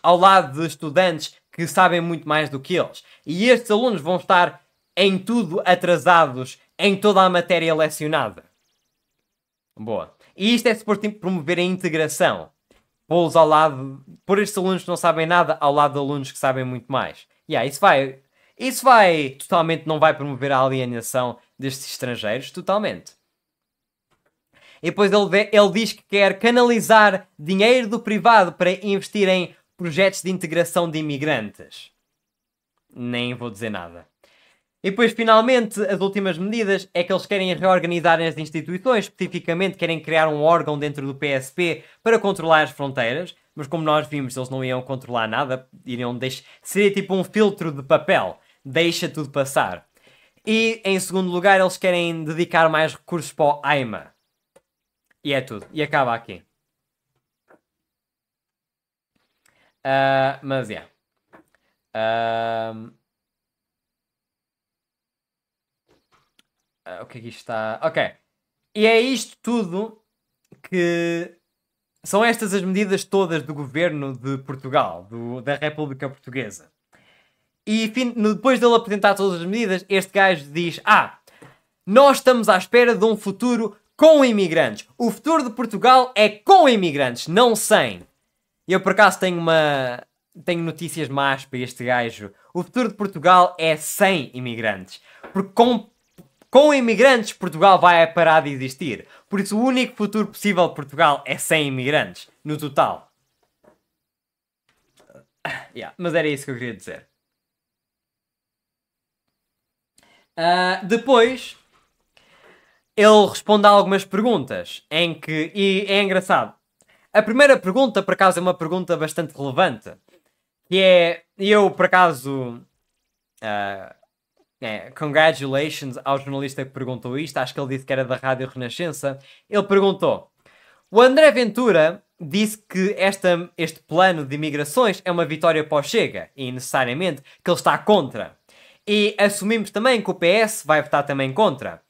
ao lado de estudantes que sabem muito mais do que eles. E estes alunos vão estar em tudo atrasados, em toda a matéria lecionada. Boa. E isto é suposto promover a integração. Pô-los ao lado, por estes alunos que não sabem nada, ao lado de alunos que sabem muito mais. Isso vai totalmente, não vai promover a alienação destes estrangeiros, totalmente. E depois ele diz que quer canalizar dinheiro do privado para investir em projetos de integração de imigrantes. Nem vou dizer nada. E depois, finalmente, as últimas medidas é que eles querem reorganizar as instituições, especificamente querem criar um órgão dentro do PSP para controlar as fronteiras, mas como nós vimos, eles não iam controlar nada, seria tipo um filtro de papel, deixa tudo passar. E, em segundo lugar, eles querem dedicar mais recursos para o AIMA. E é tudo. E acaba aqui. Mas, yeah. O que é que isto está... Ok. E é isto tudo que... São estas as medidas todas do governo de Portugal, da República Portuguesa. E depois dele apresentar todas as medidas, este gajo diz: nós estamos à espera de um futuro com imigrantes. O futuro de Portugal é com imigrantes, não sem. E eu por acaso tenho notícias más para este gajo. O futuro de Portugal é sem imigrantes. Porque com imigrantes Portugal vai parar de existir. Por isso o único futuro possível de Portugal é sem imigrantes. No total. Mas era isso que eu queria dizer. Depois... ele responde a algumas perguntas, e é engraçado. A primeira pergunta, por acaso, é uma pergunta bastante relevante. Que é... eu, por acaso... congratulations ao jornalista que perguntou isto. Acho que ele disse que era da Rádio Renascença. Ele perguntou: o André Ventura disse que este plano de imigrações é uma vitória para o Chega. E, necessariamente, que ele está contra. E assumimos também que o PS vai votar também contra.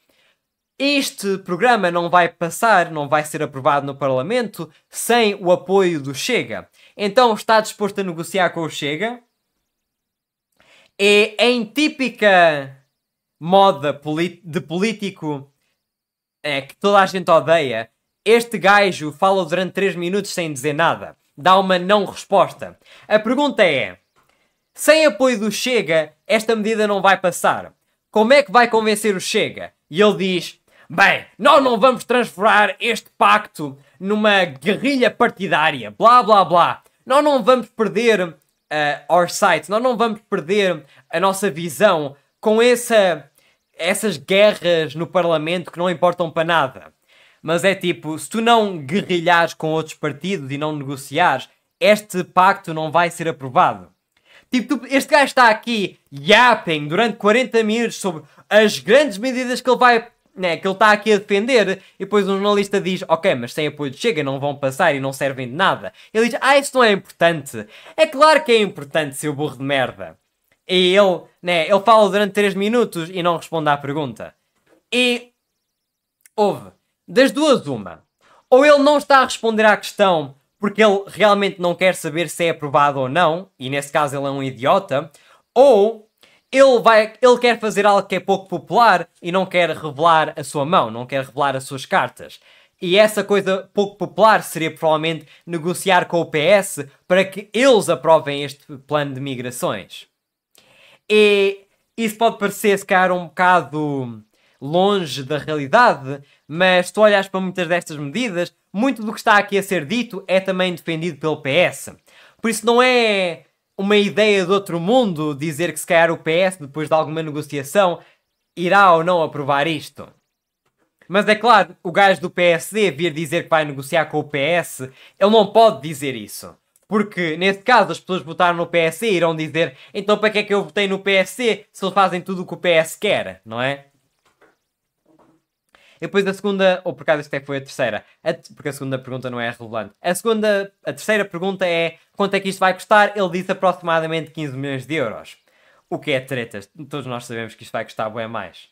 Este programa não vai passar, não vai ser aprovado no Parlamento sem o apoio do Chega. Então está disposto a negociar com o Chega? E em típica moda de político que toda a gente odeia, este gajo fala durante 3 minutos sem dizer nada. Dá uma não resposta. A pergunta é: sem apoio do Chega, esta medida não vai passar. Como é que vai convencer o Chega? E ele diz: bem, nós não vamos transformar este pacto numa guerrilha partidária, blá blá blá. Nós não vamos perder our sight, nós não vamos perder a nossa visão com essas guerras no Parlamento que não importam para nada. Mas é tipo, se tu não guerrilhares com outros partidos e não negociares, este pacto não vai ser aprovado. Tipo, este gajo está aqui yapping durante 40 minutos sobre as grandes medidas que ele está aqui a defender, e depois um jornalista diz: ok, mas sem apoio de Chega não vão passar e não servem de nada. Ele diz: isso não é importante. É claro que é importante, seu burro de merda. E ele fala durante 3 minutos e não responde à pergunta. E das duas uma. Ou ele não está a responder à questão porque ele realmente não quer saber se é aprovado ou não, e nesse caso ele é um idiota, ou ele quer fazer algo que é pouco popular e não quer revelar a sua mão, não quer revelar as suas cartas. E essa coisa pouco popular seria provavelmente negociar com o PS para que eles aprovem este plano de migrações. E isso pode parecer, se calhar, um bocado longe da realidade, mas se tu olhas para muitas destas medidas, muito do que está aqui a ser dito é também defendido pelo PS. Por isso não é uma ideia de outro mundo dizer que se calhar o PS, depois de alguma negociação, irá ou não aprovar isto. Mas é claro, o gajo do PSD vir dizer que vai negociar com o PS, ele não pode dizer isso. Porque, nesse caso, as pessoas votaram no PSD e irão dizer então para que é que eu votei no PSD se eles fazem tudo o que o PS quer, não é? E depois a segunda, ou por acaso esta foi a terceira, porque a segunda pergunta não é relevante. A terceira pergunta é quanto é que isto vai custar? Ele disse aproximadamente 15 milhões de euros. O que é tretas? Todos nós sabemos que isto vai custar bem mais.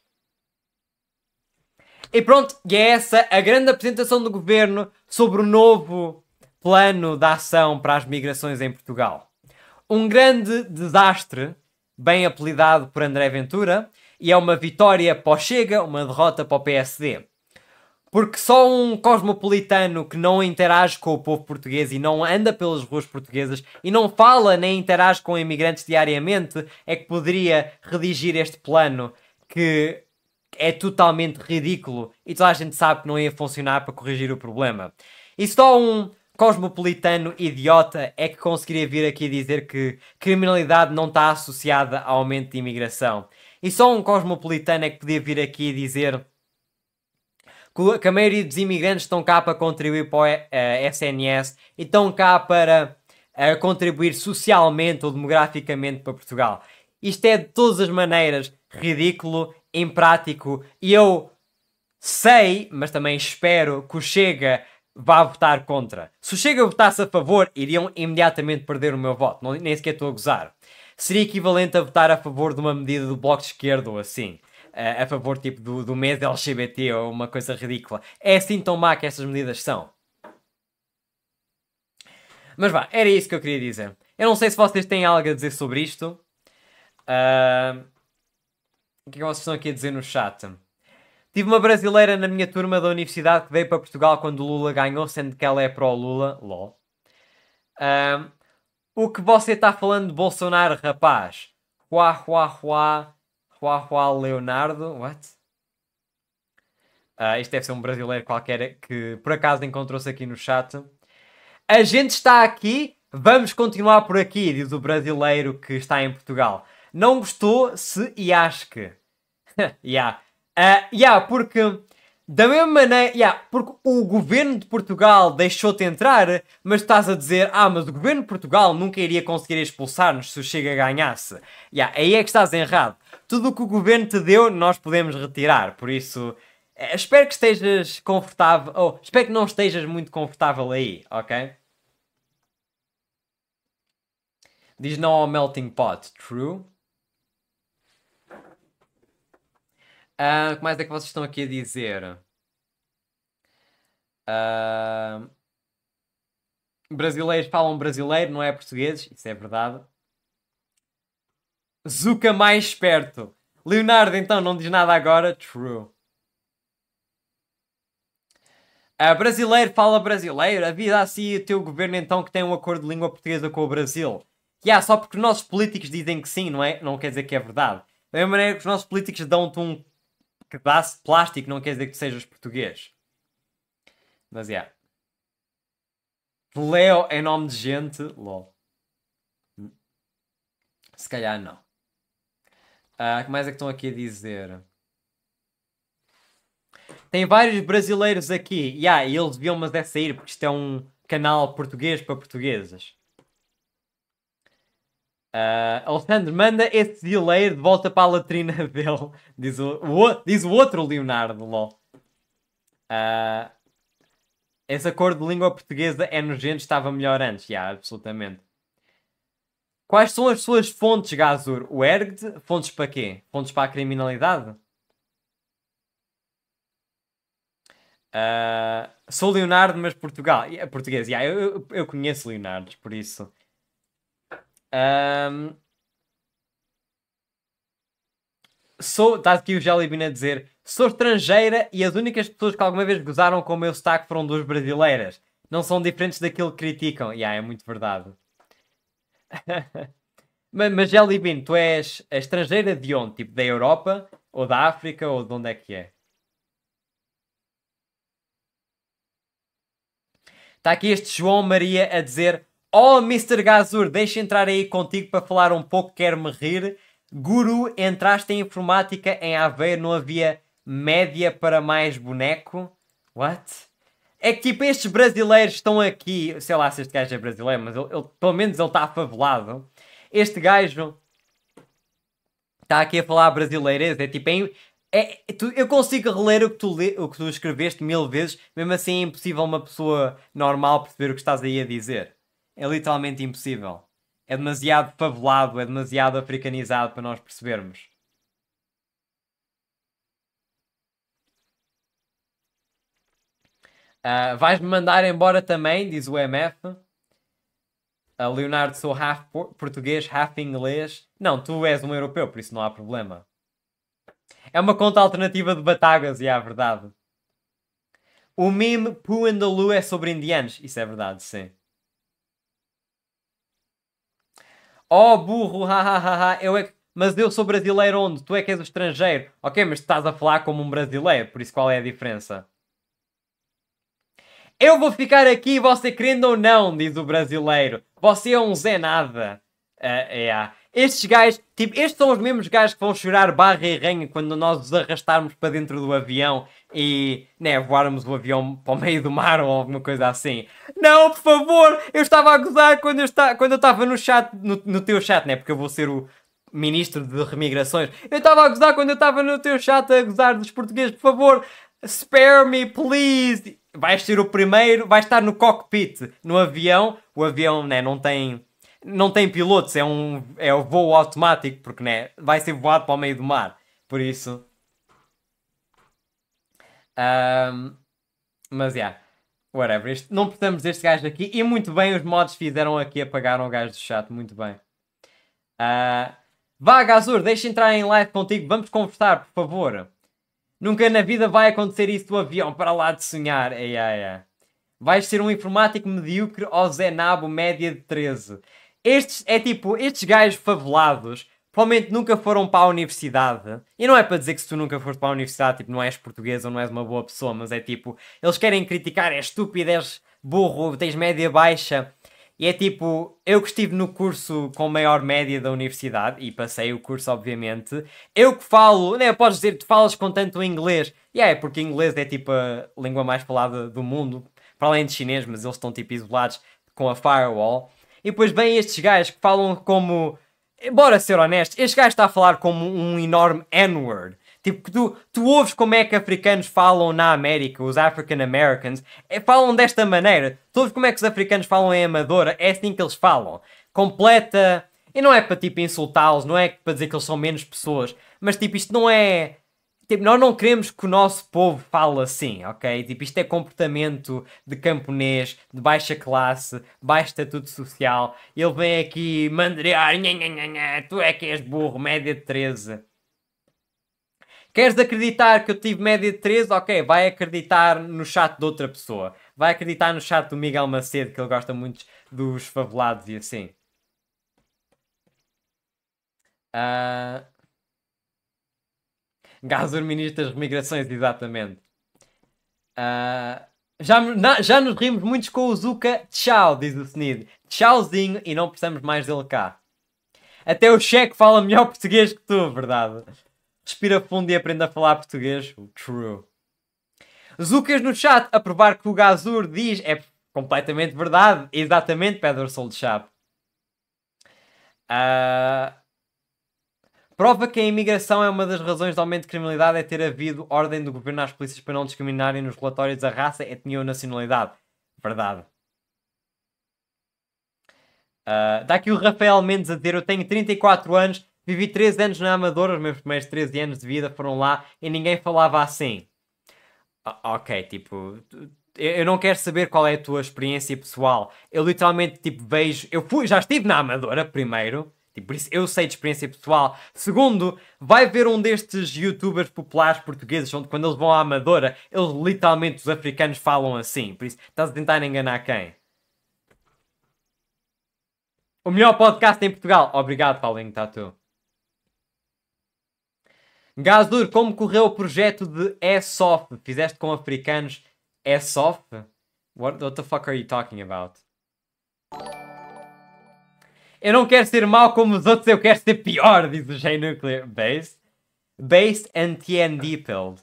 E pronto, e é essa a grande apresentação do governo sobre o novo plano de ação para as migrações em Portugal. Um grande desastre, bem apelidado por André Ventura, e é uma vitória para o Chega, uma derrota para o PSD. Porque só um cosmopolitano que não interage com o povo português e não anda pelas ruas portuguesas e não fala nem interage com imigrantes diariamente é que poderia redigir este plano que é totalmente ridículo e toda a gente sabe que não ia funcionar para corrigir o problema. E só um cosmopolitano idiota é que conseguiria vir aqui dizer que criminalidade não está associada ao aumento de imigração. E só um cosmopolitano é que podia vir aqui dizer que a maioria dos imigrantes estão cá para contribuir para o SNS e estão cá para contribuir socialmente ou demograficamente para Portugal. Isto é de todas as maneiras ridículo, imprático e eu sei, mas também espero que o Chega vá votar contra. Se o Chega votasse a favor, iriam imediatamente perder o meu voto. Nem sequer estou a gozar. Seria equivalente a votar a favor de uma medida do Bloco de Esquerda ou assim. A favor tipo do mês LGBT ou uma coisa ridícula. É assim tão má que essas medidas são. Mas vá, era isso que eu queria dizer. Eu não sei se vocês têm algo a dizer sobre isto. O que é que vocês estão aqui a dizer no chat? Tive uma brasileira na minha turma da universidade que veio para Portugal quando o Lula ganhou, sendo que ela é pró-Lula. LOL. O que você está falando de Bolsonaro, rapaz? Leonardo. What? Isto deve ser um brasileiro qualquer que por acaso encontrou-se aqui no chat. A gente está aqui, vamos continuar por aqui, diz o brasileiro que está em Portugal. Não gostou se e acho que. Porque da mesma maneira, porque o governo de Portugal deixou-te entrar, mas estás a dizer, mas o governo de Portugal nunca iria conseguir expulsar-nos se o Chega ganhasse. Aí é que estás errado. Tudo o que o governo te deu, nós podemos retirar. Por isso, espero que estejas confortável, espero que não estejas muito confortável aí, ok? Diz não ao melting pot. True. O que mais é que vocês estão aqui a dizer? Brasileiros falam brasileiro, não é portugueses. Isso é verdade. Zuka mais esperto. Leonardo, então, não diz nada agora. True. Brasileiro fala brasileiro. Havia assim o teu governo, então, que tem um acordo de língua portuguesa com o Brasil. Só porque os nossos políticos dizem que sim, não é? Não quer dizer que é verdade. Da mesma maneira que os nossos políticos dão-te um pedaço de plástico, não quer dizer que sejas português. Mas Leo é nome de gente. LOL. Se calhar não. O que mais é que estão aqui a dizer? Tem vários brasileiros aqui. E eles deviam mas é sair porque isto é um canal português para portuguesas. Alexandre, manda esse brasileiro de volta para a latrina dele. Diz o outro Leonardo, lol. Esse acordo de língua portuguesa é nojento, estava melhor antes. Absolutamente. Quais são as suas fontes, Gazur? O ERGD? Fontes para quê? Fontes para a criminalidade? Sou Leonardo, mas Portugal. Português, eu conheço Leonardo, por isso. Está aqui o Jellybean a dizer: sou estrangeira e as únicas pessoas que alguma vez gozaram com o meu sotaque foram duas brasileiras. Não são diferentes daquilo que criticam. É muito verdade. mas Jellybean, tu és estrangeira de onde? Tipo da Europa? Ou da África? Ou de onde é que é? Está aqui este João Maria a dizer: oh, Mr. Gazur, deixa entrar aí contigo para falar um pouco, quero-me rir. Guru, entraste em informática em Aveiro, não havia média para mais boneco. What? É que tipo, estes brasileiros estão aqui. Sei lá se este gajo é brasileiro, mas pelo menos ele está afavelado. Este gajo está aqui a falar brasileirês. É tipo, eu consigo reler o que tu escreveste 1000 vezes, mesmo assim é impossível uma pessoa normal perceber o que estás aí a dizer. É literalmente impossível. É demasiado favelado, é demasiado africanizado para nós percebermos. Vais-me mandar embora também, diz o MF. Leonardo, sou half português, half inglês. Não, tu és um europeu, por isso não há problema. É uma conta alternativa de Batagas, e é a verdade. O meme Poo and the Loo é sobre indianos. Isso é verdade, sim. Oh, burro, hahaha, mas eu sou brasileiro onde? Tu é que és o estrangeiro. Ok, mas tu estás a falar como um brasileiro, por isso qual é a diferença? Eu vou ficar aqui, você querendo ou não, diz o brasileiro. Você é um Zé Nada. Estes gajos, tipo, estes são os mesmos gajos que vão chorar barra e ranha quando nós os arrastarmos para dentro do avião e, né, voarmos o avião para o meio do mar ou alguma coisa assim. Não, por favor, eu estava a gozar quando eu estava no chat, no teu chat, né, porque eu vou ser o ministro de remigrações. Eu estava a gozar quando eu estava no teu chat a gozar dos portugueses, por favor, spare me, please. Vais ser o primeiro, vais estar no cockpit, no avião. O avião, né, não tem pilotos, é o voo automático, porque, né, vai ser voado para o meio do mar. Por isso. Mas, yeah. Whatever. Não precisamos deste gajo aqui. E muito bem, os mods fizeram aqui, apagaram o gajo do chat. Muito bem. Vá, Gazur, deixa entrar em live contigo. Vamos conversar, por favor. Nunca na vida vai acontecer isso do avião, para lá de sonhar. Vais ser um informático medíocre ou Zé Nabo média de 13. Estes gajos favelados provavelmente nunca foram para a universidade. E não é para dizer que se tu nunca foste para a universidade, tipo, não és português ou não és uma boa pessoa, mas é tipo, eles querem criticar, és estúpido, és burro, tens média baixa. E é tipo, eu que estive no curso com maior média da universidade, e passei o curso, obviamente, eu que falo, né, podes dizer que tu falas com tanto inglês. E é porque inglês é tipo a língua mais falada do mundo, para além de chinês, mas eles estão tipo isolados com a firewall. E depois vêm estes gajos que falam como. Bora ser honestos, este gajo está a falar como um enorme N-word. Tipo, que tu ouves como é que africanos falam na América, os African Americans, falam desta maneira. Tu ouves como é que os africanos falam em Amadora, é assim que eles falam. Completa. E não é para tipo insultá-los, não é para dizer que eles são menos pessoas, mas tipo, isto não é. Tipo, nós não queremos que o nosso povo fale assim, ok? Tipo, isto é comportamento de camponês, de baixa classe, baixo estatuto social. Ele vem aqui mandrear, nha, nha, nha, nha, tu é que és burro, média de 13. Queres acreditar que eu tive média de 13? Ok, vai acreditar no chat de outra pessoa. Vai acreditar no chat do Miguel Macedo, que ele gosta muito dos favelados e assim. Gazur, ministro das Remigrações, exatamente. Já nos rimos muitos com o Zuka. Tchau, diz o Snid. Tchauzinho e não precisamos mais dele cá. Até o Cheque fala melhor português que tu, verdade? Respira fundo e aprende a falar português. True. Zucas no chat a provar que o Gazur diz é completamente verdade. Exatamente, Pedro Sol de Chave. Prova que a imigração é uma das razões do aumento de criminalidade é ter havido ordem do governo às polícias para não discriminarem nos relatórios a raça, etnia ou nacionalidade. Verdade. Dá aqui o Rafael Mendes a dizer: eu tenho 34 anos, vivi 13 anos na Amadora, os meus primeiros 13 anos de vida foram lá e ninguém falava assim. Ok, tipo, eu não quero saber qual é a tua experiência pessoal. Eu literalmente, tipo, vejo. Já estive na Amadora, primeiro. Tipo, por isso eu sei de experiência pessoal. Segundo, vai ver um destes youtubers populares portugueses, onde quando eles vão à Amadora, eles literalmente, os africanos, falam assim. Por isso, estás a tentar enganar quem? O melhor podcast em Portugal. Obrigado, Paulinho Tatu. Gazur, como correu o projeto de Airsoft? Fizeste com africanos Airsoft? What the fuck are you talking about? Eu não quero ser mau como os outros, eu quero ser pior, diz o J-Nuclear. Based and TND pilled.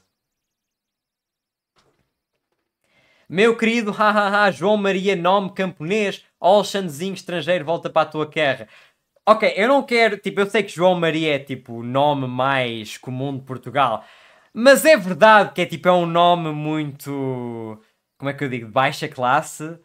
Meu querido, hahaha, João Maria, nome camponês, Alexandrezinho estrangeiro, volta para a tua terra. Ok, eu não quero, tipo, eu sei que João Maria é tipo o nome mais comum de Portugal, mas é verdade que é tipo, é um nome muito, como é que eu digo, de baixa classe.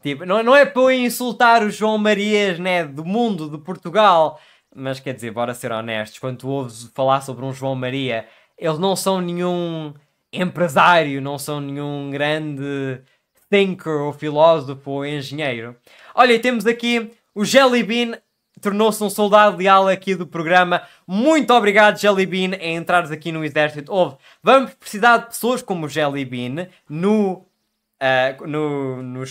Tipo, não é para eu insultar os João Marias, né, do mundo, de Portugal, mas quer dizer, bora ser honestos, quando tu ouves falar sobre um João Maria, eles não são nenhum empresário, não são nenhum grande thinker ou filósofo ou engenheiro. Olha, e temos aqui o Jelly Bean, tornou-se um soldado leal aqui do programa. Muito obrigado, Jelly Bean, em entrares aqui no exército. Vamos precisar de pessoas como o Jelly Bean nos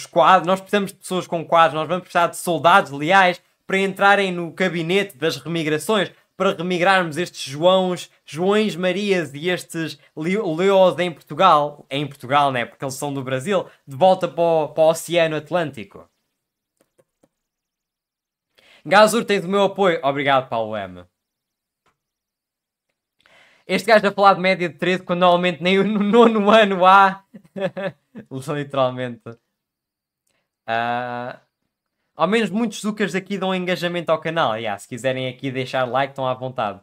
quadros. Nós precisamos de pessoas com quadros, nós vamos precisar de soldados leais para entrarem no gabinete das remigrações, para remigrarmos estes Joões Marias e estes Leos em Portugal, né? Porque eles são do Brasil, de volta para o Oceano Atlântico. Gazur, tens o meu apoio. Obrigado, Paulo M. Este gajo a falar de média de 13 quando normalmente nem no nono ano há. Literalmente. Ao menos muitos zucas aqui dão engajamento ao canal. Se quiserem aqui deixar like, estão à vontade.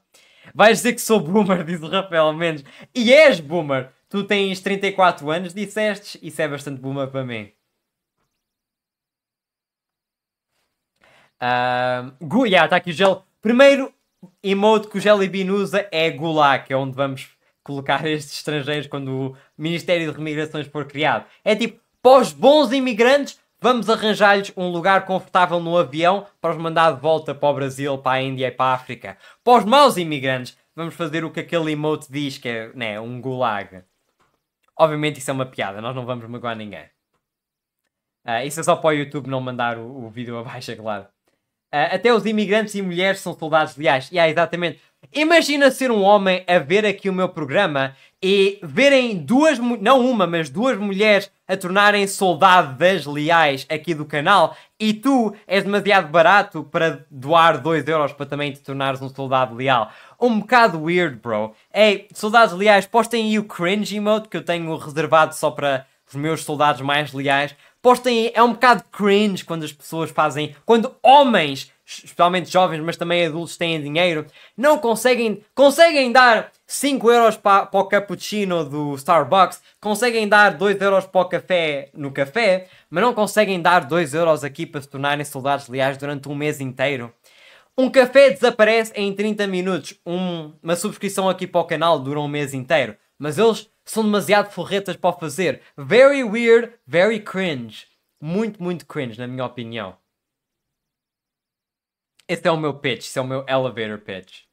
Vais dizer que sou boomer, diz o Rafael Mendes. E és boomer. Tu tens 34 anos, disseste. Isso é bastante boomer para mim. Está aqui o gel. Primeiro emote que o Jelly Bean usa é Gulag, que é onde vamos colocar estes estrangeiros quando o Ministério de Remigrações for criado. É tipo, para os bons imigrantes, vamos arranjar-lhes um lugar confortável no avião para os mandar de volta para o Brasil, para a Índia e para a África. Para os maus imigrantes, vamos fazer o que aquele emote diz, que é, né, um Gulag. Obviamente isso é uma piada, nós não vamos magoar ninguém. Isso é só para o YouTube não mandar o vídeo abaixo, é claro. Até os imigrantes e mulheres são soldados leais. Exatamente. Imagina ser um homem a ver aqui o meu programa e verem não uma, mas duas mulheres a tornarem soldadas leais aqui do canal e tu és demasiado barato para doar 2€ para também te tornares um soldado leal. Um bocado weird, bro. Ei, soldados leais, postem aí o cringe emote que eu tenho reservado só para os meus soldados mais leais. Postem aí, é um bocado cringe quando as pessoas fazem, quando homens, especialmente jovens, mas também adultos têm dinheiro, não conseguem dar 5€ para o cappuccino do Starbucks, conseguem dar 2€ para o café no café, mas não conseguem dar 2€ aqui para se tornarem soldados leais durante um mês inteiro. Um café desaparece em 30 minutos, uma subscrição aqui para o canal dura um mês inteiro, mas eles são demasiado forretas para o fazer. Very weird, very cringe. Muito, muito cringe, na minha opinião. Esse é o meu pitch, esse é o meu elevator pitch.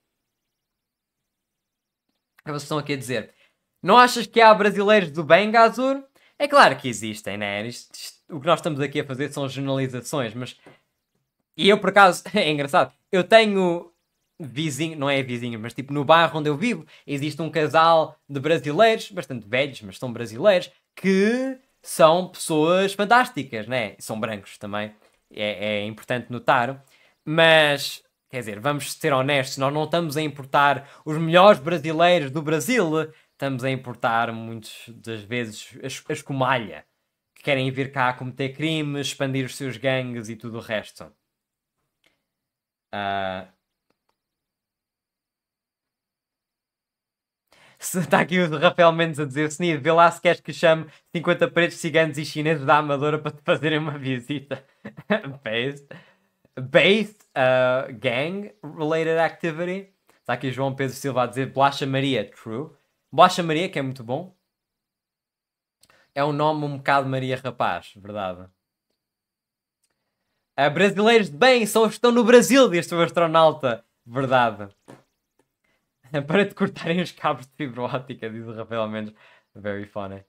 Vocês estão aqui a dizer, não achas que há brasileiros do bem, Gazur? É claro que existem, né? O que nós estamos aqui a fazer são generalizações, mas... E eu, por acaso, é engraçado, eu tenho vizinho, não é vizinho, mas tipo no bairro onde eu vivo, existe um casal de brasileiros, bastante velhos, mas são brasileiros, que são pessoas fantásticas, né? São brancos também, é importante notar. Mas, quer dizer, vamos ser honestos, nós não estamos a importar os melhores brasileiros do Brasil, estamos a importar muitas das vezes a escumalha, que querem vir cá cometer crimes, expandir os seus gangues e tudo o resto. Está aqui o Rafael Mendes a dizer, Snido, vê lá se queres que chame 50 pretos, ciganos e chineses da Amadora para te fazerem uma visita. Based gang related activity. Está aqui João Pedro Silva a dizer Bolacha Maria, true. Bolacha Maria, que é muito bom. É um nome um bocado Maria Rapaz, verdade. Brasileiros de bem são os que estão no Brasil, diz o astronauta. Verdade. Para te cortarem os cabos de fibra óptica, diz o Rafael Mendes. Very funny.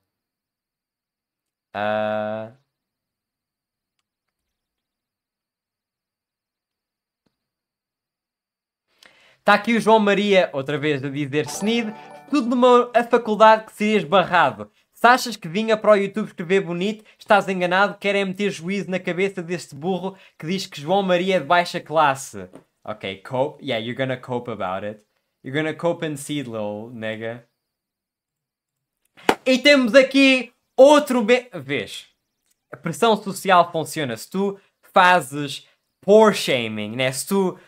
Está aqui o João Maria, outra vez, a dizer Snid, tudo numa faculdade que serias barrado. Se achas que vinha para o YouTube escrever bonito, estás enganado, querem meter juízo na cabeça deste burro que diz que João Maria é de baixa classe. Ok, cope. Yeah, you're gonna cope about it. You're gonna cope and see, little nigga. E temos aqui Vês, a pressão social funciona. Se tu fazes poor shaming, né? Se tu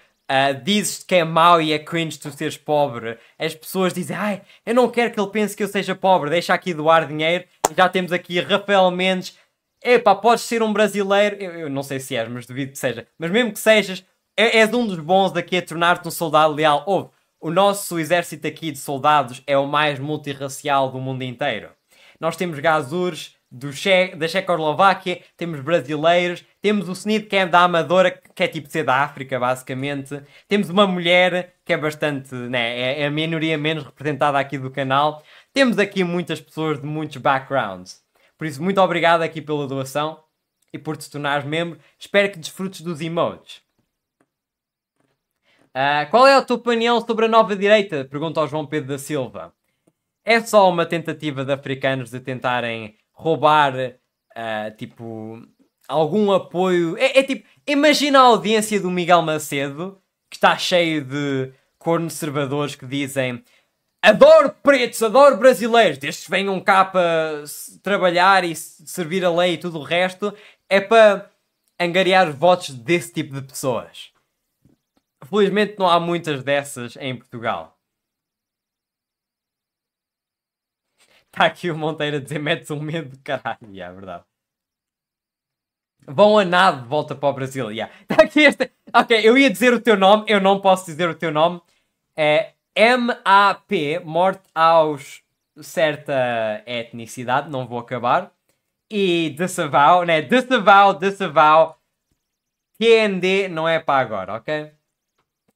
dizes que é mau e é cringe tu seres pobre, as pessoas dizem, ai, eu não quero que ele pense que eu seja pobre, deixa aqui doar dinheiro. E já temos aqui Rafael Mendes. Epá, podes ser um brasileiro, eu não sei se és, mas duvido que seja. Mas mesmo que sejas, és um dos bons daqui a tornar-te um soldado leal. Ouve, o nosso exército aqui de soldados é o mais multirracial do mundo inteiro. Nós temos gazures da Checoslováquia, temos brasileiros, temos o Snid que é da Amadora, que é tipo ser da África, basicamente. Temos uma mulher que é bastante, né, é a minoria menos representada aqui do canal. Temos aqui muitas pessoas de muitos backgrounds. Por isso, muito obrigado aqui pela doação e por te tornares membro. Espero que desfrutes dos emotes. Qual é a tua opinião sobre a nova direita? Pergunta ao João Pedro da Silva. É só uma tentativa de africanos de tentarem roubar, tipo, algum apoio. É tipo, imagina a audiência do Miguel Macedo, que está cheio de conservadores que dizem adoro pretos, adoro brasileiros, destes venham cá para trabalhar e servir a lei e tudo o resto. É para angariar os votos desse tipo de pessoas. Felizmente não há muitas dessas em Portugal. Está aqui o Monteiro a dizer metes um medo de caralho. É verdade. Vão a nada de volta para o Brasil. Está aqui este... Ok, eu ia dizer o teu nome. Eu não posso dizer o teu nome. É MAP, morte aos certa etnicidade. Não vou acabar. E Dessavau, né? Dessavau. TND não é para agora, ok?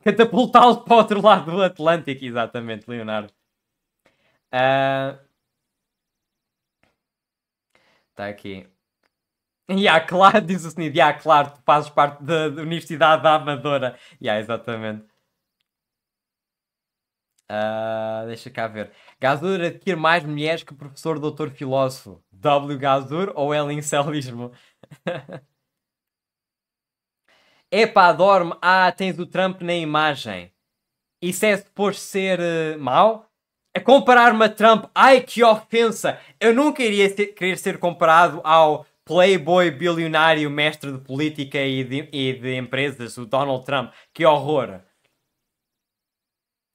Catapultá-lo para o outro lado do Atlântico. Exatamente, Leonardo. Está aqui. Claro, diz o Snid. Claro, tu fazes parte da Universidade da Amadora. Exatamente. Deixa cá ver. Gazur adquire mais mulheres que professor doutor filósofo. W. Gazur ou é lincelismo? Epá, dorme. Tens o Trump na imagem. Isso é suposto ser mau? A comparar-me a Trump, ai que ofensa! Eu nunca iria querer ser comparado ao playboy bilionário mestre de política e de empresas, o Donald Trump. Que horror!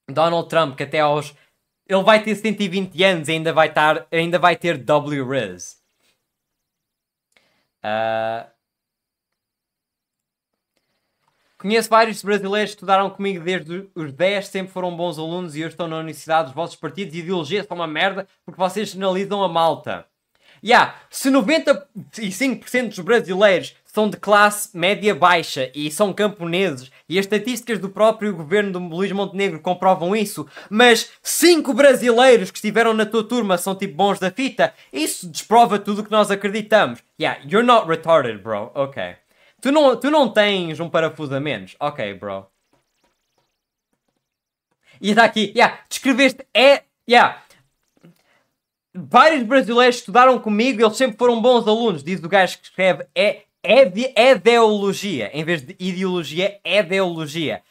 Donald Trump, que até aos... Ele vai ter 120 anos e ainda vai ter W-Riz. Conheço vários brasileiros que estudaram comigo desde os 10, sempre foram bons alunos e hoje estão na universidade. Os vossos partidos e ideologias são uma merda porque vocês generalizam a malta. Se 95% dos brasileiros são de classe média baixa e são camponeses e as estatísticas do próprio governo do Luís Montenegro comprovam isso, mas 5 brasileiros que estiveram na tua turma são tipo bons da fita, isso desprova tudo o que nós acreditamos. You're not retarded, bro. Ok. Tu não tens um parafuso a menos? Ok, bro. E está aqui, descreveste, vários brasileiros estudaram comigo e eles sempre foram bons alunos, diz o gajo que escreve, ideologia, em vez de ideologia, ideologia.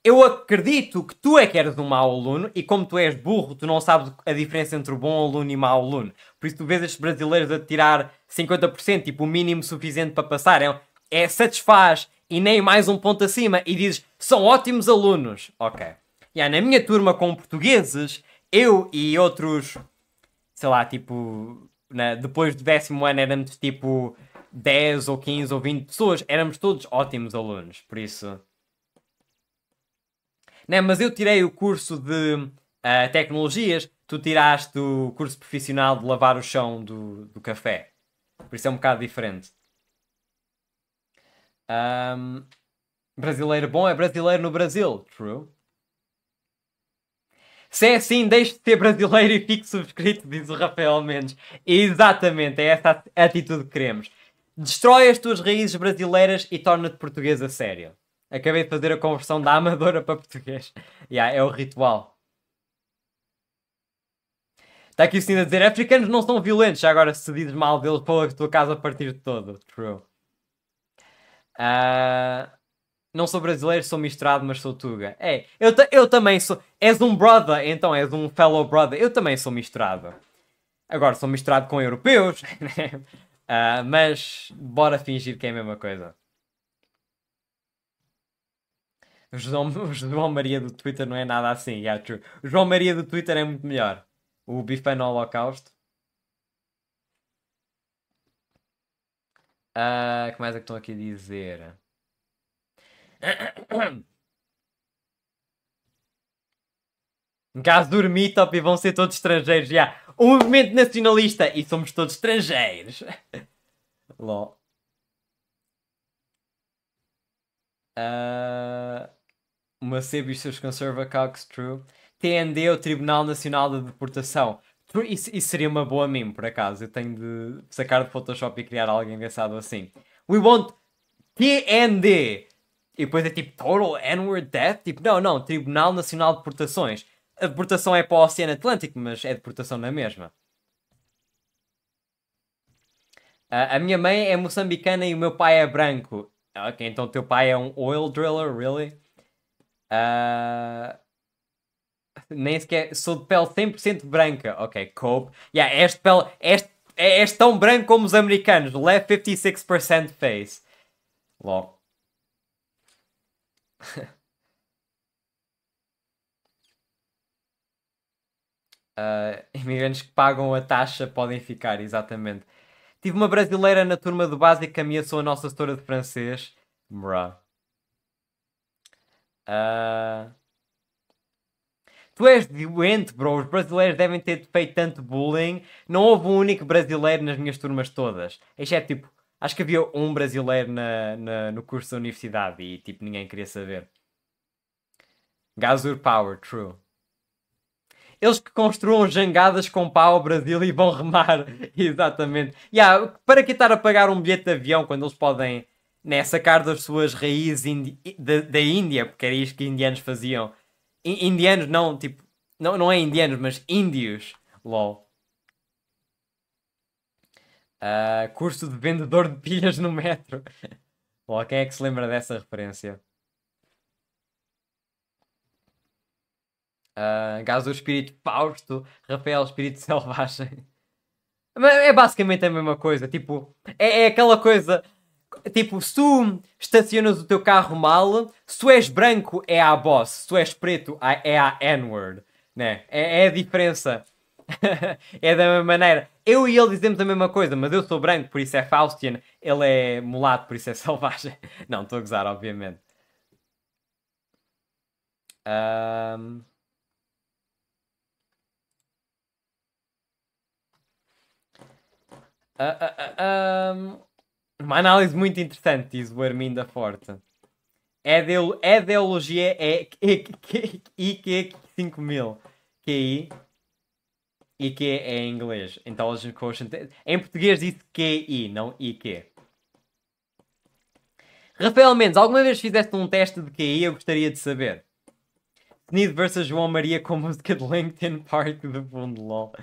Eu acredito que tu é que eres um mau aluno e como tu és burro, tu não sabes a diferença entre o bom aluno e o mau aluno. Por isso tu vês estes brasileiros a tirar 50%, tipo o mínimo suficiente para passar, satisfaz e nem mais um ponto acima e dizes, são ótimos alunos. Ok. Na minha turma com portugueses, eu e outros, sei lá, tipo, depois do 10º ano éramos tipo 10 ou 15 ou 20 pessoas, éramos todos ótimos alunos, por isso... Mas eu tirei o curso de tecnologias, tu tiraste o curso profissional de lavar o chão do café. Por isso é um bocado diferente. Brasileiro bom é brasileiro no Brasil. True. Se é assim, deixe de ser brasileiro e fique subscrito, diz o Rafael Mendes. Exatamente, é essa a atitude que queremos. Destrói as tuas raízes brasileiras e torna-te português a sério. Acabei de fazer a conversão da amadora para português. É o ritual. Está aqui o senhor a dizer, africanos não são violentos. Já agora se dizes mal deles, pô, a tua casa a partir de todo. True. Não sou brasileiro, sou misturado, mas sou tuga. Eu também sou... És um brother, então és um fellow brother. Eu também sou misturado. Agora sou misturado com europeus, né? Mas bora fingir que é a mesma coisa. O João Maria do Twitter não é nada assim, yeah, true. O João Maria do Twitter é muito melhor. O Bifano Holocausto. Que mais é que estão aqui a dizer? Em caso do Meetup e vão ser todos estrangeiros. Já. Um movimento nacionalista e somos todos estrangeiros. LOL. Uma sebo e os seus conservacogs, true. TND, o Tribunal Nacional de Deportação. Isso seria uma boa meme, por acaso. Eu tenho de sacar de Photoshop e criar algo engraçado assim. We want TND. E depois é tipo Total N-word Death. Tipo, não. Tribunal Nacional de Deportações. A deportação é para o Oceano Atlântico, mas é deportação na mesma. A minha mãe é moçambicana e o meu pai é branco. Ok, então o teu pai é um oil driller, really? Nem sequer. Sou de pele 100% branca. Ok, cope. Yeah, és tão branco como os americanos. Left 56% face. Logo. Imigrantes que pagam a taxa podem ficar, exatamente. Tive uma brasileira na turma do básico que ameaçou a nossa setora de francês. Bruh. Tu és doente, bro. Os brasileiros devem ter feito tanto bullying. Não houve um único brasileiro nas minhas turmas todas. Exceto, tipo, acho que havia um brasileiro no curso da universidade e, tipo, ninguém queria saber. Gazur Power, true. Eles que construam jangadas com pau ao Brasil e vão remar. Exatamente. Yeah, para que estar a pagar um bilhete de avião quando eles podem, né, sacar das suas raízes da Índia, porque era isto que indianos faziam. Indianos não, tipo, não é indianos, mas índios. LOL. Curso de vendedor de pilhas no metro. LOL, quem é que se lembra dessa referência? Gaso Espírito Fausto, Rafael Espírito Selvagem. É basicamente a mesma coisa. Tipo, é aquela coisa. Tipo, se tu estacionas o teu carro mal, se tu és branco é a boss, se tu és preto é a N-word. Né? É a diferença. É da mesma maneira. Eu e ele dizemos a mesma coisa, mas eu sou branco, por isso é Faustian. Ele é mulato, por isso é selvagem. Não, estou a gozar, obviamente. Uma análise muito interessante, diz o Armin da Forte. Ideologia é IQ 5000. QI. IQ é em inglês. Intelligence Quotient. Em português diz QI, não IQ. Rafael Mendes, alguma vez fizeste um teste de QI? Eu gostaria de saber. Sneed vs João Maria com música de LinkedIn Park do fundo, lol.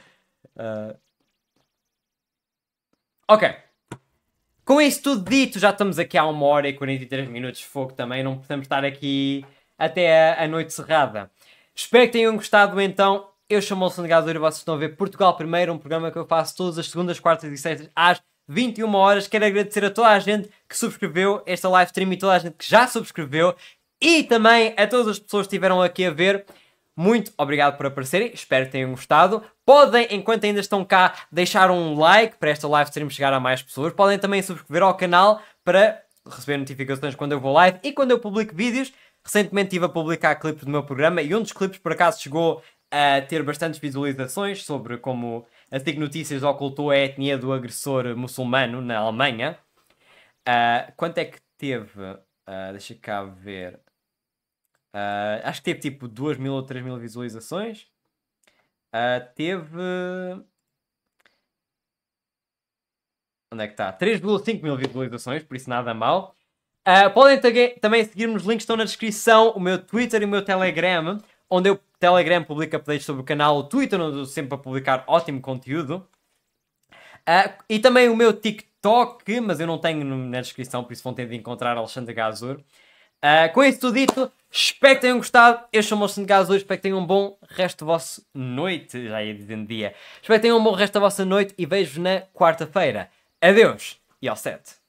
Ok. Com isso tudo dito, já estamos aqui há 1 hora e 43 minutos de fogo também. Não podemos estar aqui até a noite cerrada. Espero que tenham gostado então. Eu chamo-me Alexandre Gadeiro e vocês estão a ver Portugal Primeiro, um programa que eu faço todas as segundas, quartas e sextas às 21 horas. Quero agradecer a toda a gente que subscreveu esta live stream e toda a gente que já subscreveu. E também a todas as pessoas que estiveram aqui a ver. Muito obrigado por aparecerem, espero que tenham gostado. Podem, enquanto ainda estão cá, deixar um like para esta live stream chegar a mais pessoas. Podem também subscrever ao canal para receber notificações quando eu vou live e quando eu publico vídeos. Recentemente estive a publicar clipes do meu programa e um dos clipes por acaso chegou a ter bastantes visualizações sobre como a SIC Notícias ocultou a etnia do agressor muçulmano na Alemanha. Quanto é que teve? Deixa cá ver. Acho que teve tipo 2.000 ou 3.000 visualizações. Teve. Onde é que está? 3.500 visualizações, por isso nada mal. Podem também seguir-me, os links estão na descrição. O meu Twitter e o meu Telegram, onde eu Telegram publico updates sobre o canal. O Twitter, onde eu estou sempre a publicar ótimo conteúdo. E também o meu TikTok, mas eu não tenho na descrição, por isso vão ter de encontrar Alexandre Gazur. Com isso tudo dito, espero que tenham gostado. Eu sou o Moço de Gás hoje, espero que tenham um bom resto da vossa noite. Já ia dizendo dia. Espero que tenham um bom resto da vossa noite e vejo-vos na quarta-feira. Adeus e ao 7.